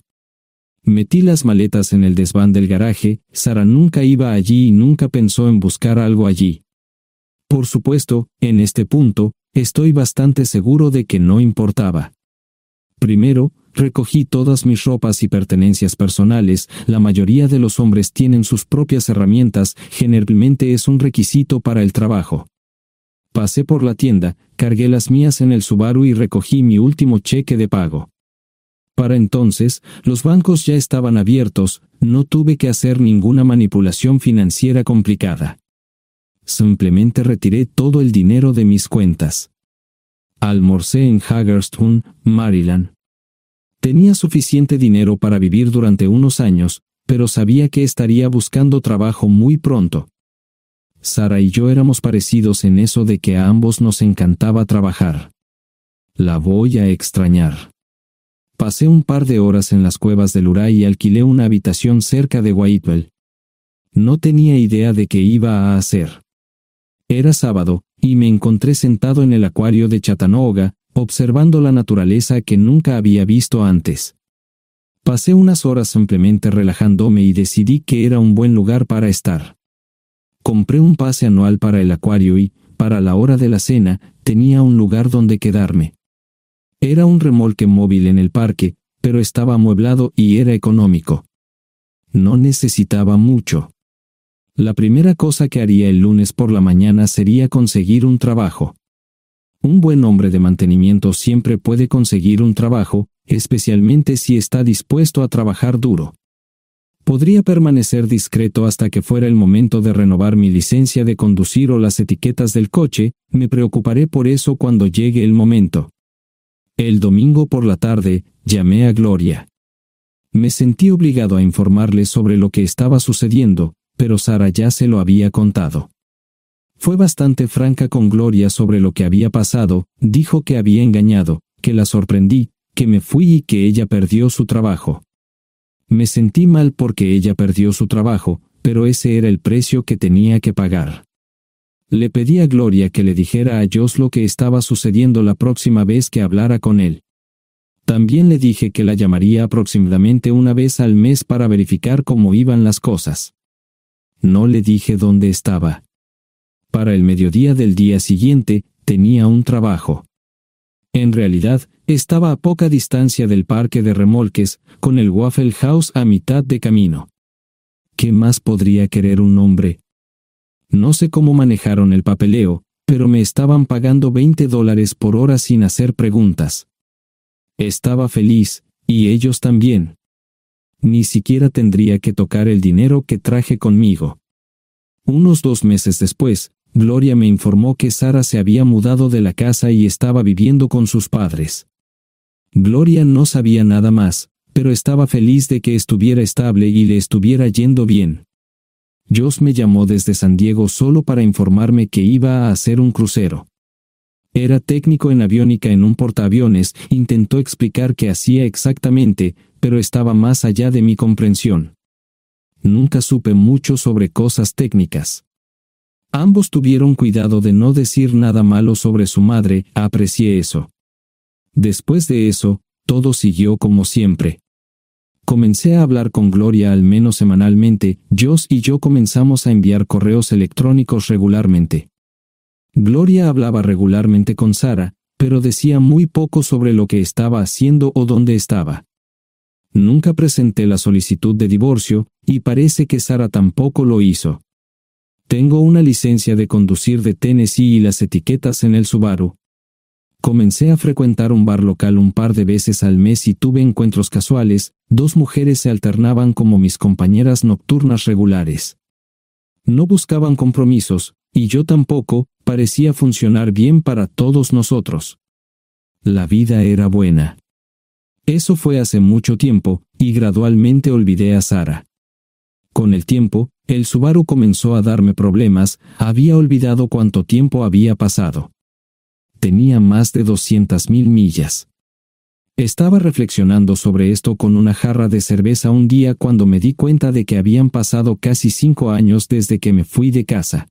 Metí las maletas en el desván del garaje. Sara nunca iba allí y nunca pensó en buscar algo allí. Por supuesto, en este punto, estoy bastante seguro de que no importaba. Primero, recogí todas mis ropas y pertenencias personales. La mayoría de los hombres tienen sus propias herramientas, generalmente es un requisito para el trabajo. Pasé por la tienda, cargué las mías en el Subaru y recogí mi último cheque de pago. Para entonces, los bancos ya estaban abiertos, no tuve que hacer ninguna manipulación financiera complicada. Simplemente retiré todo el dinero de mis cuentas. Almorcé en Hagerstown, Maryland. Tenía suficiente dinero para vivir durante unos años, pero sabía que estaría buscando trabajo muy pronto. Sara y yo éramos parecidos en eso de que a ambos nos encantaba trabajar. La voy a extrañar. Pasé un par de horas en las cuevas del Uray y alquilé una habitación cerca de Whitewell. No tenía idea de qué iba a hacer. Era sábado, y me encontré sentado en el acuario de Chattanooga, observando la naturaleza que nunca había visto antes. Pasé unas horas simplemente relajándome y decidí que era un buen lugar para estar. Compré un pase anual para el acuario y, para la hora de la cena, tenía un lugar donde quedarme. Era un remolque móvil en el parque, pero estaba amueblado y era económico. No necesitaba mucho. La primera cosa que haría el lunes por la mañana sería conseguir un trabajo. Un buen hombre de mantenimiento siempre puede conseguir un trabajo, especialmente si está dispuesto a trabajar duro. Podría permanecer discreto hasta que fuera el momento de renovar mi licencia de conducir o las etiquetas del coche. Me preocuparé por eso cuando llegue el momento. El domingo por la tarde, llamé a Gloria. Me sentí obligado a informarle sobre lo que estaba sucediendo, pero Sara ya se lo había contado. Fue bastante franca con Gloria sobre lo que había pasado. Dijo que había engañado, que la sorprendí, que me fui y que ella perdió su trabajo. Me sentí mal porque ella perdió su trabajo, pero ese era el precio que tenía que pagar. Le pedí a Gloria que le dijera a Josh lo que estaba sucediendo la próxima vez que hablara con él. También le dije que la llamaría aproximadamente una vez al mes para verificar cómo iban las cosas. No le dije dónde estaba. Para el mediodía del día siguiente, tenía un trabajo. En realidad, estaba a poca distancia del parque de remolques, con el Waffle House a mitad de camino. ¿Qué más podría querer un hombre? No sé cómo manejaron el papeleo, pero me estaban pagando $20 por hora sin hacer preguntas. Estaba feliz, y ellos también. Ni siquiera tendría que tocar el dinero que traje conmigo. Unos 2 meses después, Gloria me informó que Sara se había mudado de la casa y estaba viviendo con sus padres. Gloria no sabía nada más, pero estaba feliz de que estuviera estable y le estuviera yendo bien. Josh me llamó desde San Diego solo para informarme que iba a hacer un crucero. Era técnico en aviónica en un portaaviones, intentó explicar qué hacía exactamente, pero estaba más allá de mi comprensión. Nunca supe mucho sobre cosas técnicas. Ambos tuvieron cuidado de no decir nada malo sobre su madre, aprecié eso. Después de eso, todo siguió como siempre. Comencé a hablar con Gloria al menos semanalmente, Josh y yo comenzamos a enviar correos electrónicos regularmente. Gloria hablaba regularmente con Sara, pero decía muy poco sobre lo que estaba haciendo o dónde estaba. Nunca presenté la solicitud de divorcio, y parece que Sara tampoco lo hizo. Tengo una licencia de conducir de Tennessee y las etiquetas en el Subaru. Comencé a frecuentar un bar local un par de veces al mes y tuve encuentros casuales, 2 mujeres se alternaban como mis compañeras nocturnas regulares. No buscaban compromisos, y yo tampoco, parecía funcionar bien para todos nosotros. La vida era buena. Eso fue hace mucho tiempo, y gradualmente olvidé a Sara. Con el tiempo, el Subaru comenzó a darme problemas, había olvidado cuánto tiempo había pasado. Tenía más de 200,000 millas. Estaba reflexionando sobre esto con una jarra de cerveza un día cuando me di cuenta de que habían pasado casi 5 años desde que me fui de casa.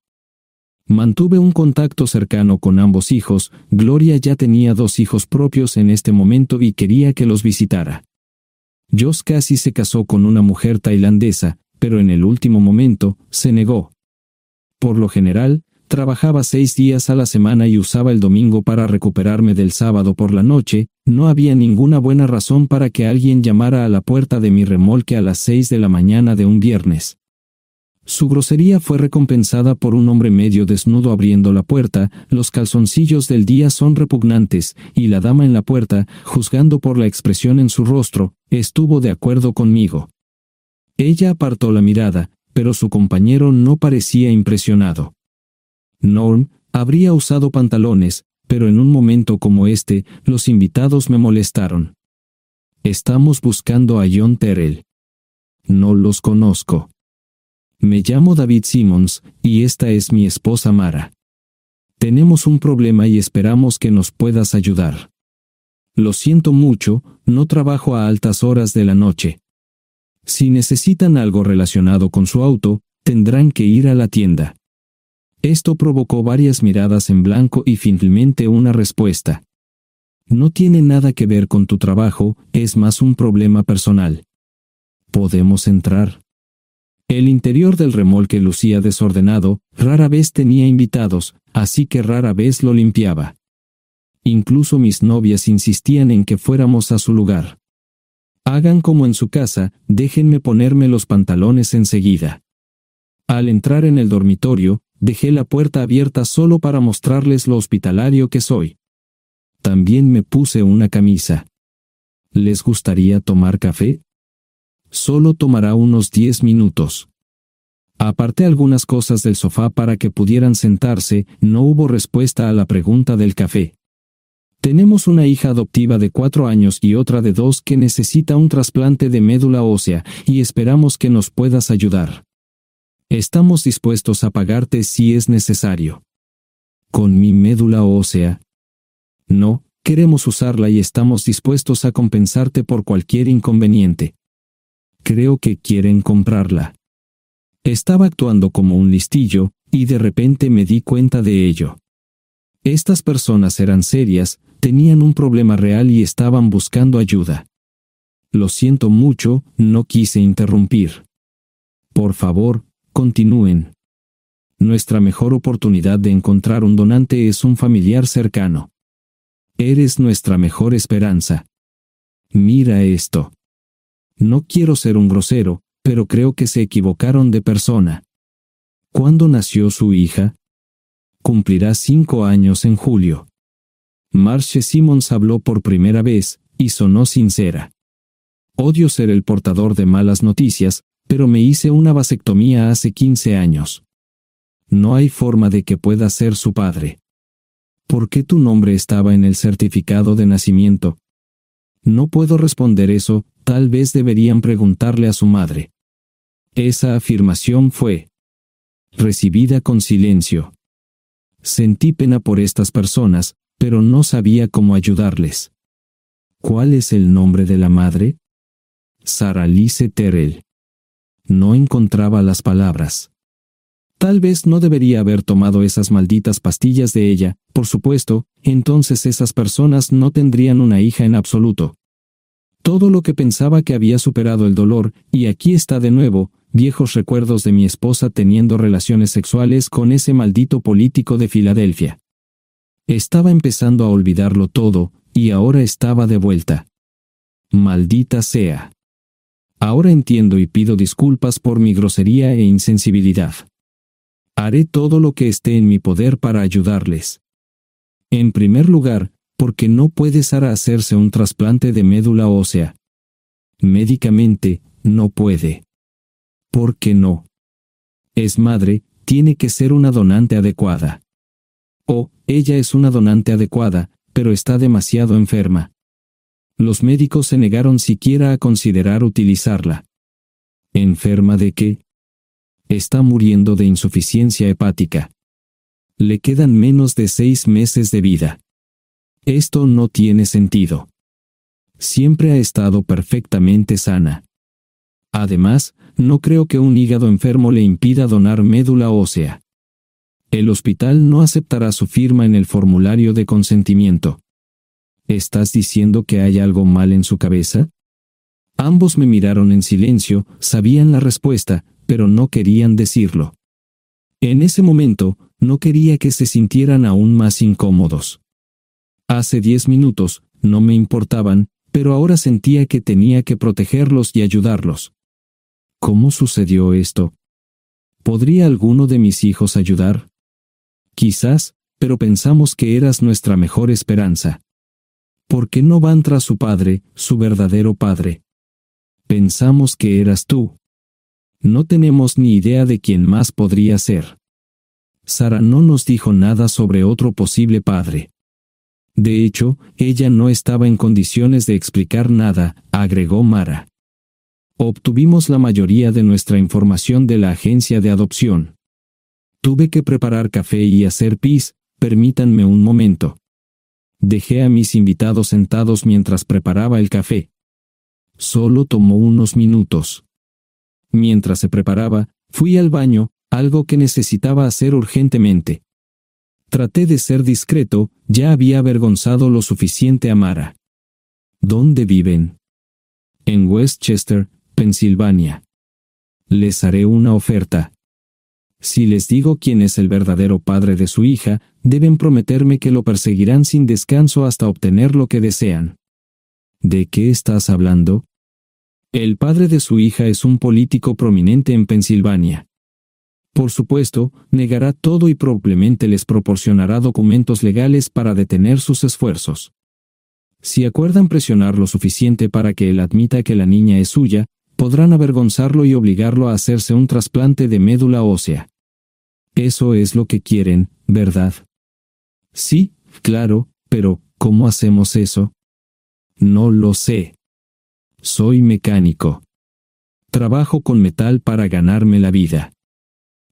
Mantuve un contacto cercano con ambos hijos, Gloria ya tenía 2 hijos propios en este momento y quería que los visitara. Josh casi se casó con una mujer tailandesa, pero en el último momento, se negó. Por lo general, trabajaba 6 días a la semana y usaba el domingo para recuperarme del sábado por la noche, no había ninguna buena razón para que alguien llamara a la puerta de mi remolque a las 6 de la mañana de un viernes. Su grosería fue recompensada por un hombre medio desnudo abriendo la puerta, los calzoncillos del día son repugnantes, y la dama en la puerta, juzgando por la expresión en su rostro, estuvo de acuerdo conmigo. Ella apartó la mirada, pero su compañero no parecía impresionado. Norm habría usado pantalones, pero en un momento como este, los invitados me molestaron. Estamos buscando a John Terrell. No los conozco. Me llamo David Simmons, y esta es mi esposa Mara. Tenemos un problema y esperamos que nos puedas ayudar. Lo siento mucho, no trabajo a altas horas de la noche. Si necesitan algo relacionado con su auto, tendrán que ir a la tienda. Esto provocó varias miradas en blanco y finalmente una respuesta. No tiene nada que ver con tu trabajo, es más un problema personal. ¿Podemos entrar? El interior del remolque lucía desordenado, rara vez tenía invitados, así que rara vez lo limpiaba. Incluso mis novias insistían en que fuéramos a su lugar. Hagan como en su casa, déjenme ponerme los pantalones enseguida. Al entrar en el dormitorio, dejé la puerta abierta solo para mostrarles lo hospitalario que soy. También me puse una camisa. ¿Les gustaría tomar café? Solo tomará unos 10 minutos. Aparté algunas cosas del sofá para que pudieran sentarse, no hubo respuesta a la pregunta del café. Tenemos una hija adoptiva de 4 años y otra de 2 que necesita un trasplante de médula ósea, y esperamos que nos puedas ayudar. Estamos dispuestos a pagarte si es necesario. ¿Con mi médula ósea? No, queremos usarla y estamos dispuestos a compensarte por cualquier inconveniente. Creo que quieren comprarla. Estaba actuando como un listillo, y de repente me di cuenta de ello. Estas personas eran serias, tenían un problema real y estaban buscando ayuda. Lo siento mucho, no quise interrumpir. Por favor, continúen. Nuestra mejor oportunidad de encontrar un donante es un familiar cercano. Eres nuestra mejor esperanza. Mira esto. No quiero ser un grosero, pero creo que se equivocaron de persona. ¿Cuándo nació su hija? Cumplirá 5 años en julio. Marcia Simmons habló por primera vez, y sonó sincera. Odio ser el portador de malas noticias, pero me hice una vasectomía hace 15 años. No hay forma de que pueda ser su padre. ¿Por qué tu nombre estaba en el certificado de nacimiento? No puedo responder eso, tal vez deberían preguntarle a su madre. Esa afirmación fue recibida con silencio. Sentí pena por estas personas, pero no sabía cómo ayudarles. ¿Cuál es el nombre de la madre? Sarah Lise Terrell. No encontraba las palabras. Tal vez no debería haber tomado esas malditas pastillas de ella, por supuesto, entonces esas personas no tendrían una hija en absoluto. Todo lo que pensaba que había superado el dolor, y aquí está de nuevo, viejos recuerdos de mi esposa teniendo relaciones sexuales con ese maldito político de Filadelfia. Estaba empezando a olvidarlo todo, y ahora estaba de vuelta. Maldita sea. Ahora entiendo y pido disculpas por mi grosería e insensibilidad. Haré todo lo que esté en mi poder para ayudarles. En primer lugar, porque no puede Sara hacerse un trasplante de médula ósea. Médicamente, no puede. ¿Por qué no? Es madre, tiene que ser una donante adecuada. Ella es una donante adecuada, pero está demasiado enferma. Los médicos se negaron siquiera a considerar utilizarla. ¿Enferma de qué? Está muriendo de insuficiencia hepática. Le quedan menos de 6 meses de vida. Esto no tiene sentido. Siempre ha estado perfectamente sana. Además, no creo que un hígado enfermo le impida donar médula ósea. El hospital no aceptará su firma en el formulario de consentimiento. ¿Estás diciendo que hay algo mal en su cabeza? Ambos me miraron en silencio, sabían la respuesta, pero no querían decirlo. En ese momento, no quería que se sintieran aún más incómodos. Hace 10 minutos, no me importaban, pero ahora sentía que tenía que protegerlos y ayudarlos. ¿Cómo sucedió esto? ¿Podría alguno de mis hijos ayudar? Quizás, pero pensamos que eras nuestra mejor esperanza. ¿Por qué no van tras su padre, su verdadero padre? Pensamos que eras tú. No tenemos ni idea de quién más podría ser. Sara no nos dijo nada sobre otro posible padre. De hecho, ella no estaba en condiciones de explicar nada, agregó Mara. Obtuvimos la mayoría de nuestra información de la agencia de adopción. Tuve que preparar café y hacer pis, permítanme un momento. Dejé a mis invitados sentados mientras preparaba el café. Solo tomó unos minutos. Mientras se preparaba, fui al baño, algo que necesitaba hacer urgentemente. Traté de ser discreto, ya había avergonzado lo suficiente a Mara. ¿Dónde viven? En Westchester, Pensilvania. Les haré una oferta. Si les digo quién es el verdadero padre de su hija, deben prometerme que lo perseguirán sin descanso hasta obtener lo que desean. ¿De qué estás hablando? El padre de su hija es un político prominente en Pensilvania. Por supuesto, negará todo y probablemente les proporcionará documentos legales para detener sus esfuerzos. Si acuerdan presionar lo suficiente para que él admita que la niña es suya, podrán avergonzarlo y obligarlo a hacerse un trasplante de médula ósea. Eso es lo que quieren, ¿verdad? Sí, claro, pero ¿cómo hacemos eso? No lo sé. Soy mecánico. Trabajo con metal para ganarme la vida.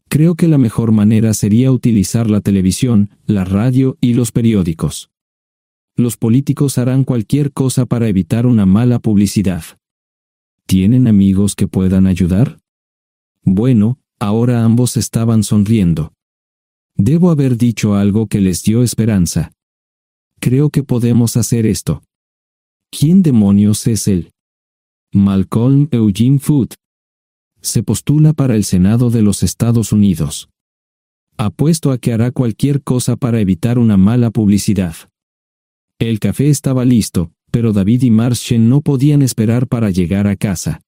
Creo que la mejor manera sería utilizar la televisión, la radio y los periódicos. Los políticos harán cualquier cosa para evitar una mala publicidad. ¿Tienen amigos que puedan ayudar? Bueno, ahora ambos estaban sonriendo. Debo haber dicho algo que les dio esperanza. Creo que podemos hacer esto. ¿Quién demonios es él? Malcolm Eugene Foote. Se postula para el Senado de los Estados Unidos. Apuesto a que hará cualquier cosa para evitar una mala publicidad. El café estaba listo, pero David y Marshall no podían esperar para llegar a casa.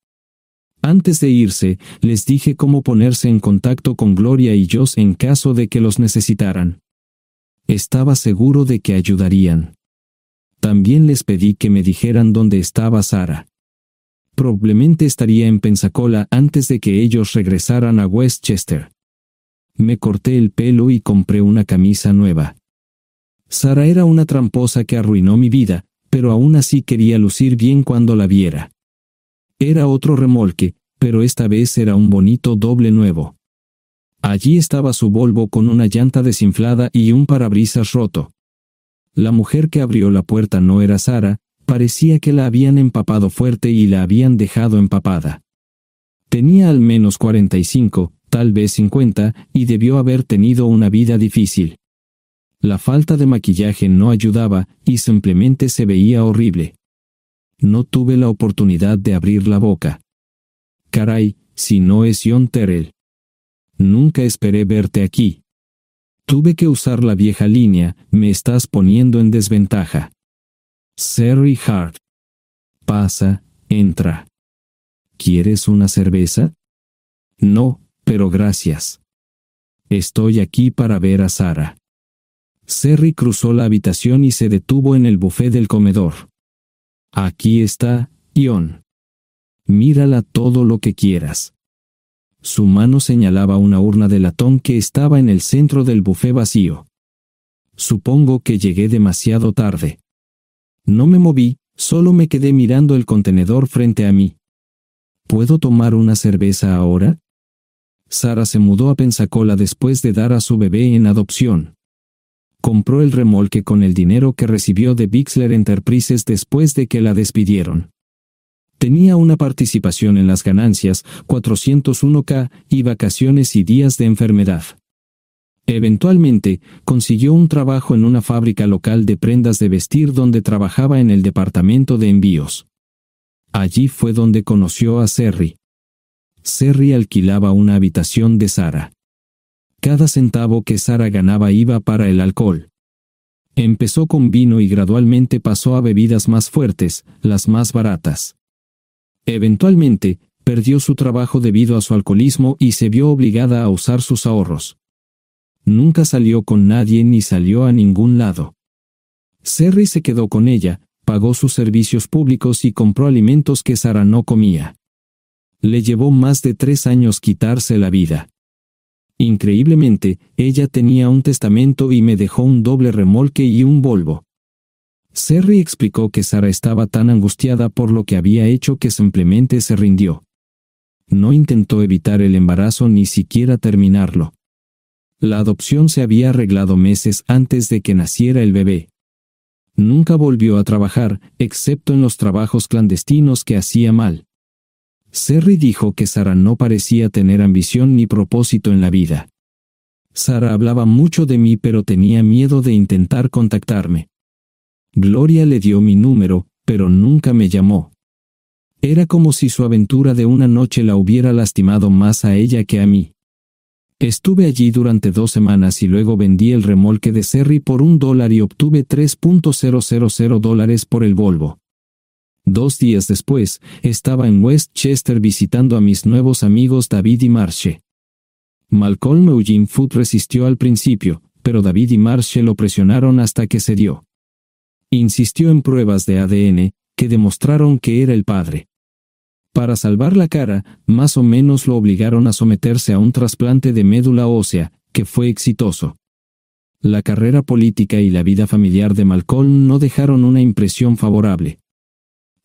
Antes de irse, les dije cómo ponerse en contacto con Gloria y Josh en caso de que los necesitaran. Estaba seguro de que ayudarían. También les pedí que me dijeran dónde estaba Sara. Probablemente estaría en Pensacola antes de que ellos regresaran a Westchester. Me corté el pelo y compré una camisa nueva. Sara era una tramposa que arruinó mi vida, pero aún así quería lucir bien cuando la viera. Era otro remolque, pero esta vez era un bonito doble nuevo. Allí estaba su Volvo con una llanta desinflada y un parabrisas roto. La mujer que abrió la puerta no era Sara, parecía que la habían empapado fuerte y la habían dejado empapada. Tenía al menos 45, tal vez 50, y debió haber tenido una vida difícil. La falta de maquillaje no ayudaba, y simplemente se veía horrible. No tuve la oportunidad de abrir la boca. Caray, si no es John Terrell. Nunca esperé verte aquí. Tuve que usar la vieja línea, me estás poniendo en desventaja. Serry Hart. Pasa, entra. ¿Quieres una cerveza? No, pero gracias. Estoy aquí para ver a Sara. Serry cruzó la habitación y se detuvo en el buffet del comedor. Aquí está, John. Mírala todo lo que quieras. Su mano señalaba una urna de latón que estaba en el centro del buffet vacío. Supongo que llegué demasiado tarde. No me moví, solo me quedé mirando el contenedor frente a mí. ¿Puedo tomar una cerveza ahora? Sara se mudó a Pensacola después de dar a su bebé en adopción. Compró el remolque con el dinero que recibió de Bixler Enterprises después de que la despidieron. Tenía una participación en las ganancias, 401k, y vacaciones y días de enfermedad. Eventualmente, consiguió un trabajo en una fábrica local de prendas de vestir donde trabajaba en el departamento de envíos. Allí fue donde conoció a Serry. Serry alquilaba una habitación de Sara. Cada centavo que Sara ganaba iba para el alcohol. Empezó con vino y gradualmente pasó a bebidas más fuertes, las más baratas. Eventualmente, perdió su trabajo debido a su alcoholismo y se vio obligada a usar sus ahorros. Nunca salió con nadie ni salió a ningún lado. Serry se quedó con ella, pagó sus servicios públicos y compró alimentos que Sara no comía. Le llevó más de 3 años quitarse la vida. Increíblemente, ella tenía un testamento y me dejó un doble remolque y un Volvo. Serry explicó que Sara estaba tan angustiada por lo que había hecho que simplemente se rindió. No intentó evitar el embarazo ni siquiera terminarlo. La adopción se había arreglado meses antes de que naciera el bebé. Nunca volvió a trabajar, excepto en los trabajos clandestinos que hacía mal. Serry dijo que Sara no parecía tener ambición ni propósito en la vida. Sara hablaba mucho de mí pero tenía miedo de intentar contactarme. Gloria le dio mi número, pero nunca me llamó. Era como si su aventura de una noche la hubiera lastimado más a ella que a mí. Estuve allí durante 2 semanas y luego vendí el remolque de Serry por $1 y obtuve $3,000 por el Volvo. 2 días después, estaba en Westchester visitando a mis nuevos amigos David y Marche. Malcolm Eugene Foote resistió al principio, pero David y Marche lo presionaron hasta que cedió. Insistió en pruebas de ADN, que demostraron que era el padre. Para salvar la cara, más o menos lo obligaron a someterse a un trasplante de médula ósea, que fue exitoso. La carrera política y la vida familiar de Malcolm no dejaron una impresión favorable.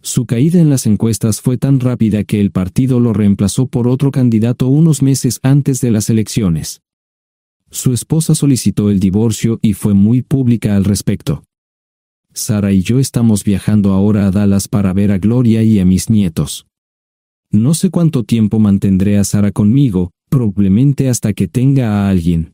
Su caída en las encuestas fue tan rápida que el partido lo reemplazó por otro candidato unos meses antes de las elecciones. Su esposa solicitó el divorcio y fue muy pública al respecto. Sara y yo estamos viajando ahora a Dallas para ver a Gloria y a mis nietos. No sé cuánto tiempo mantendré a Sara conmigo, probablemente hasta que tenga a alguien.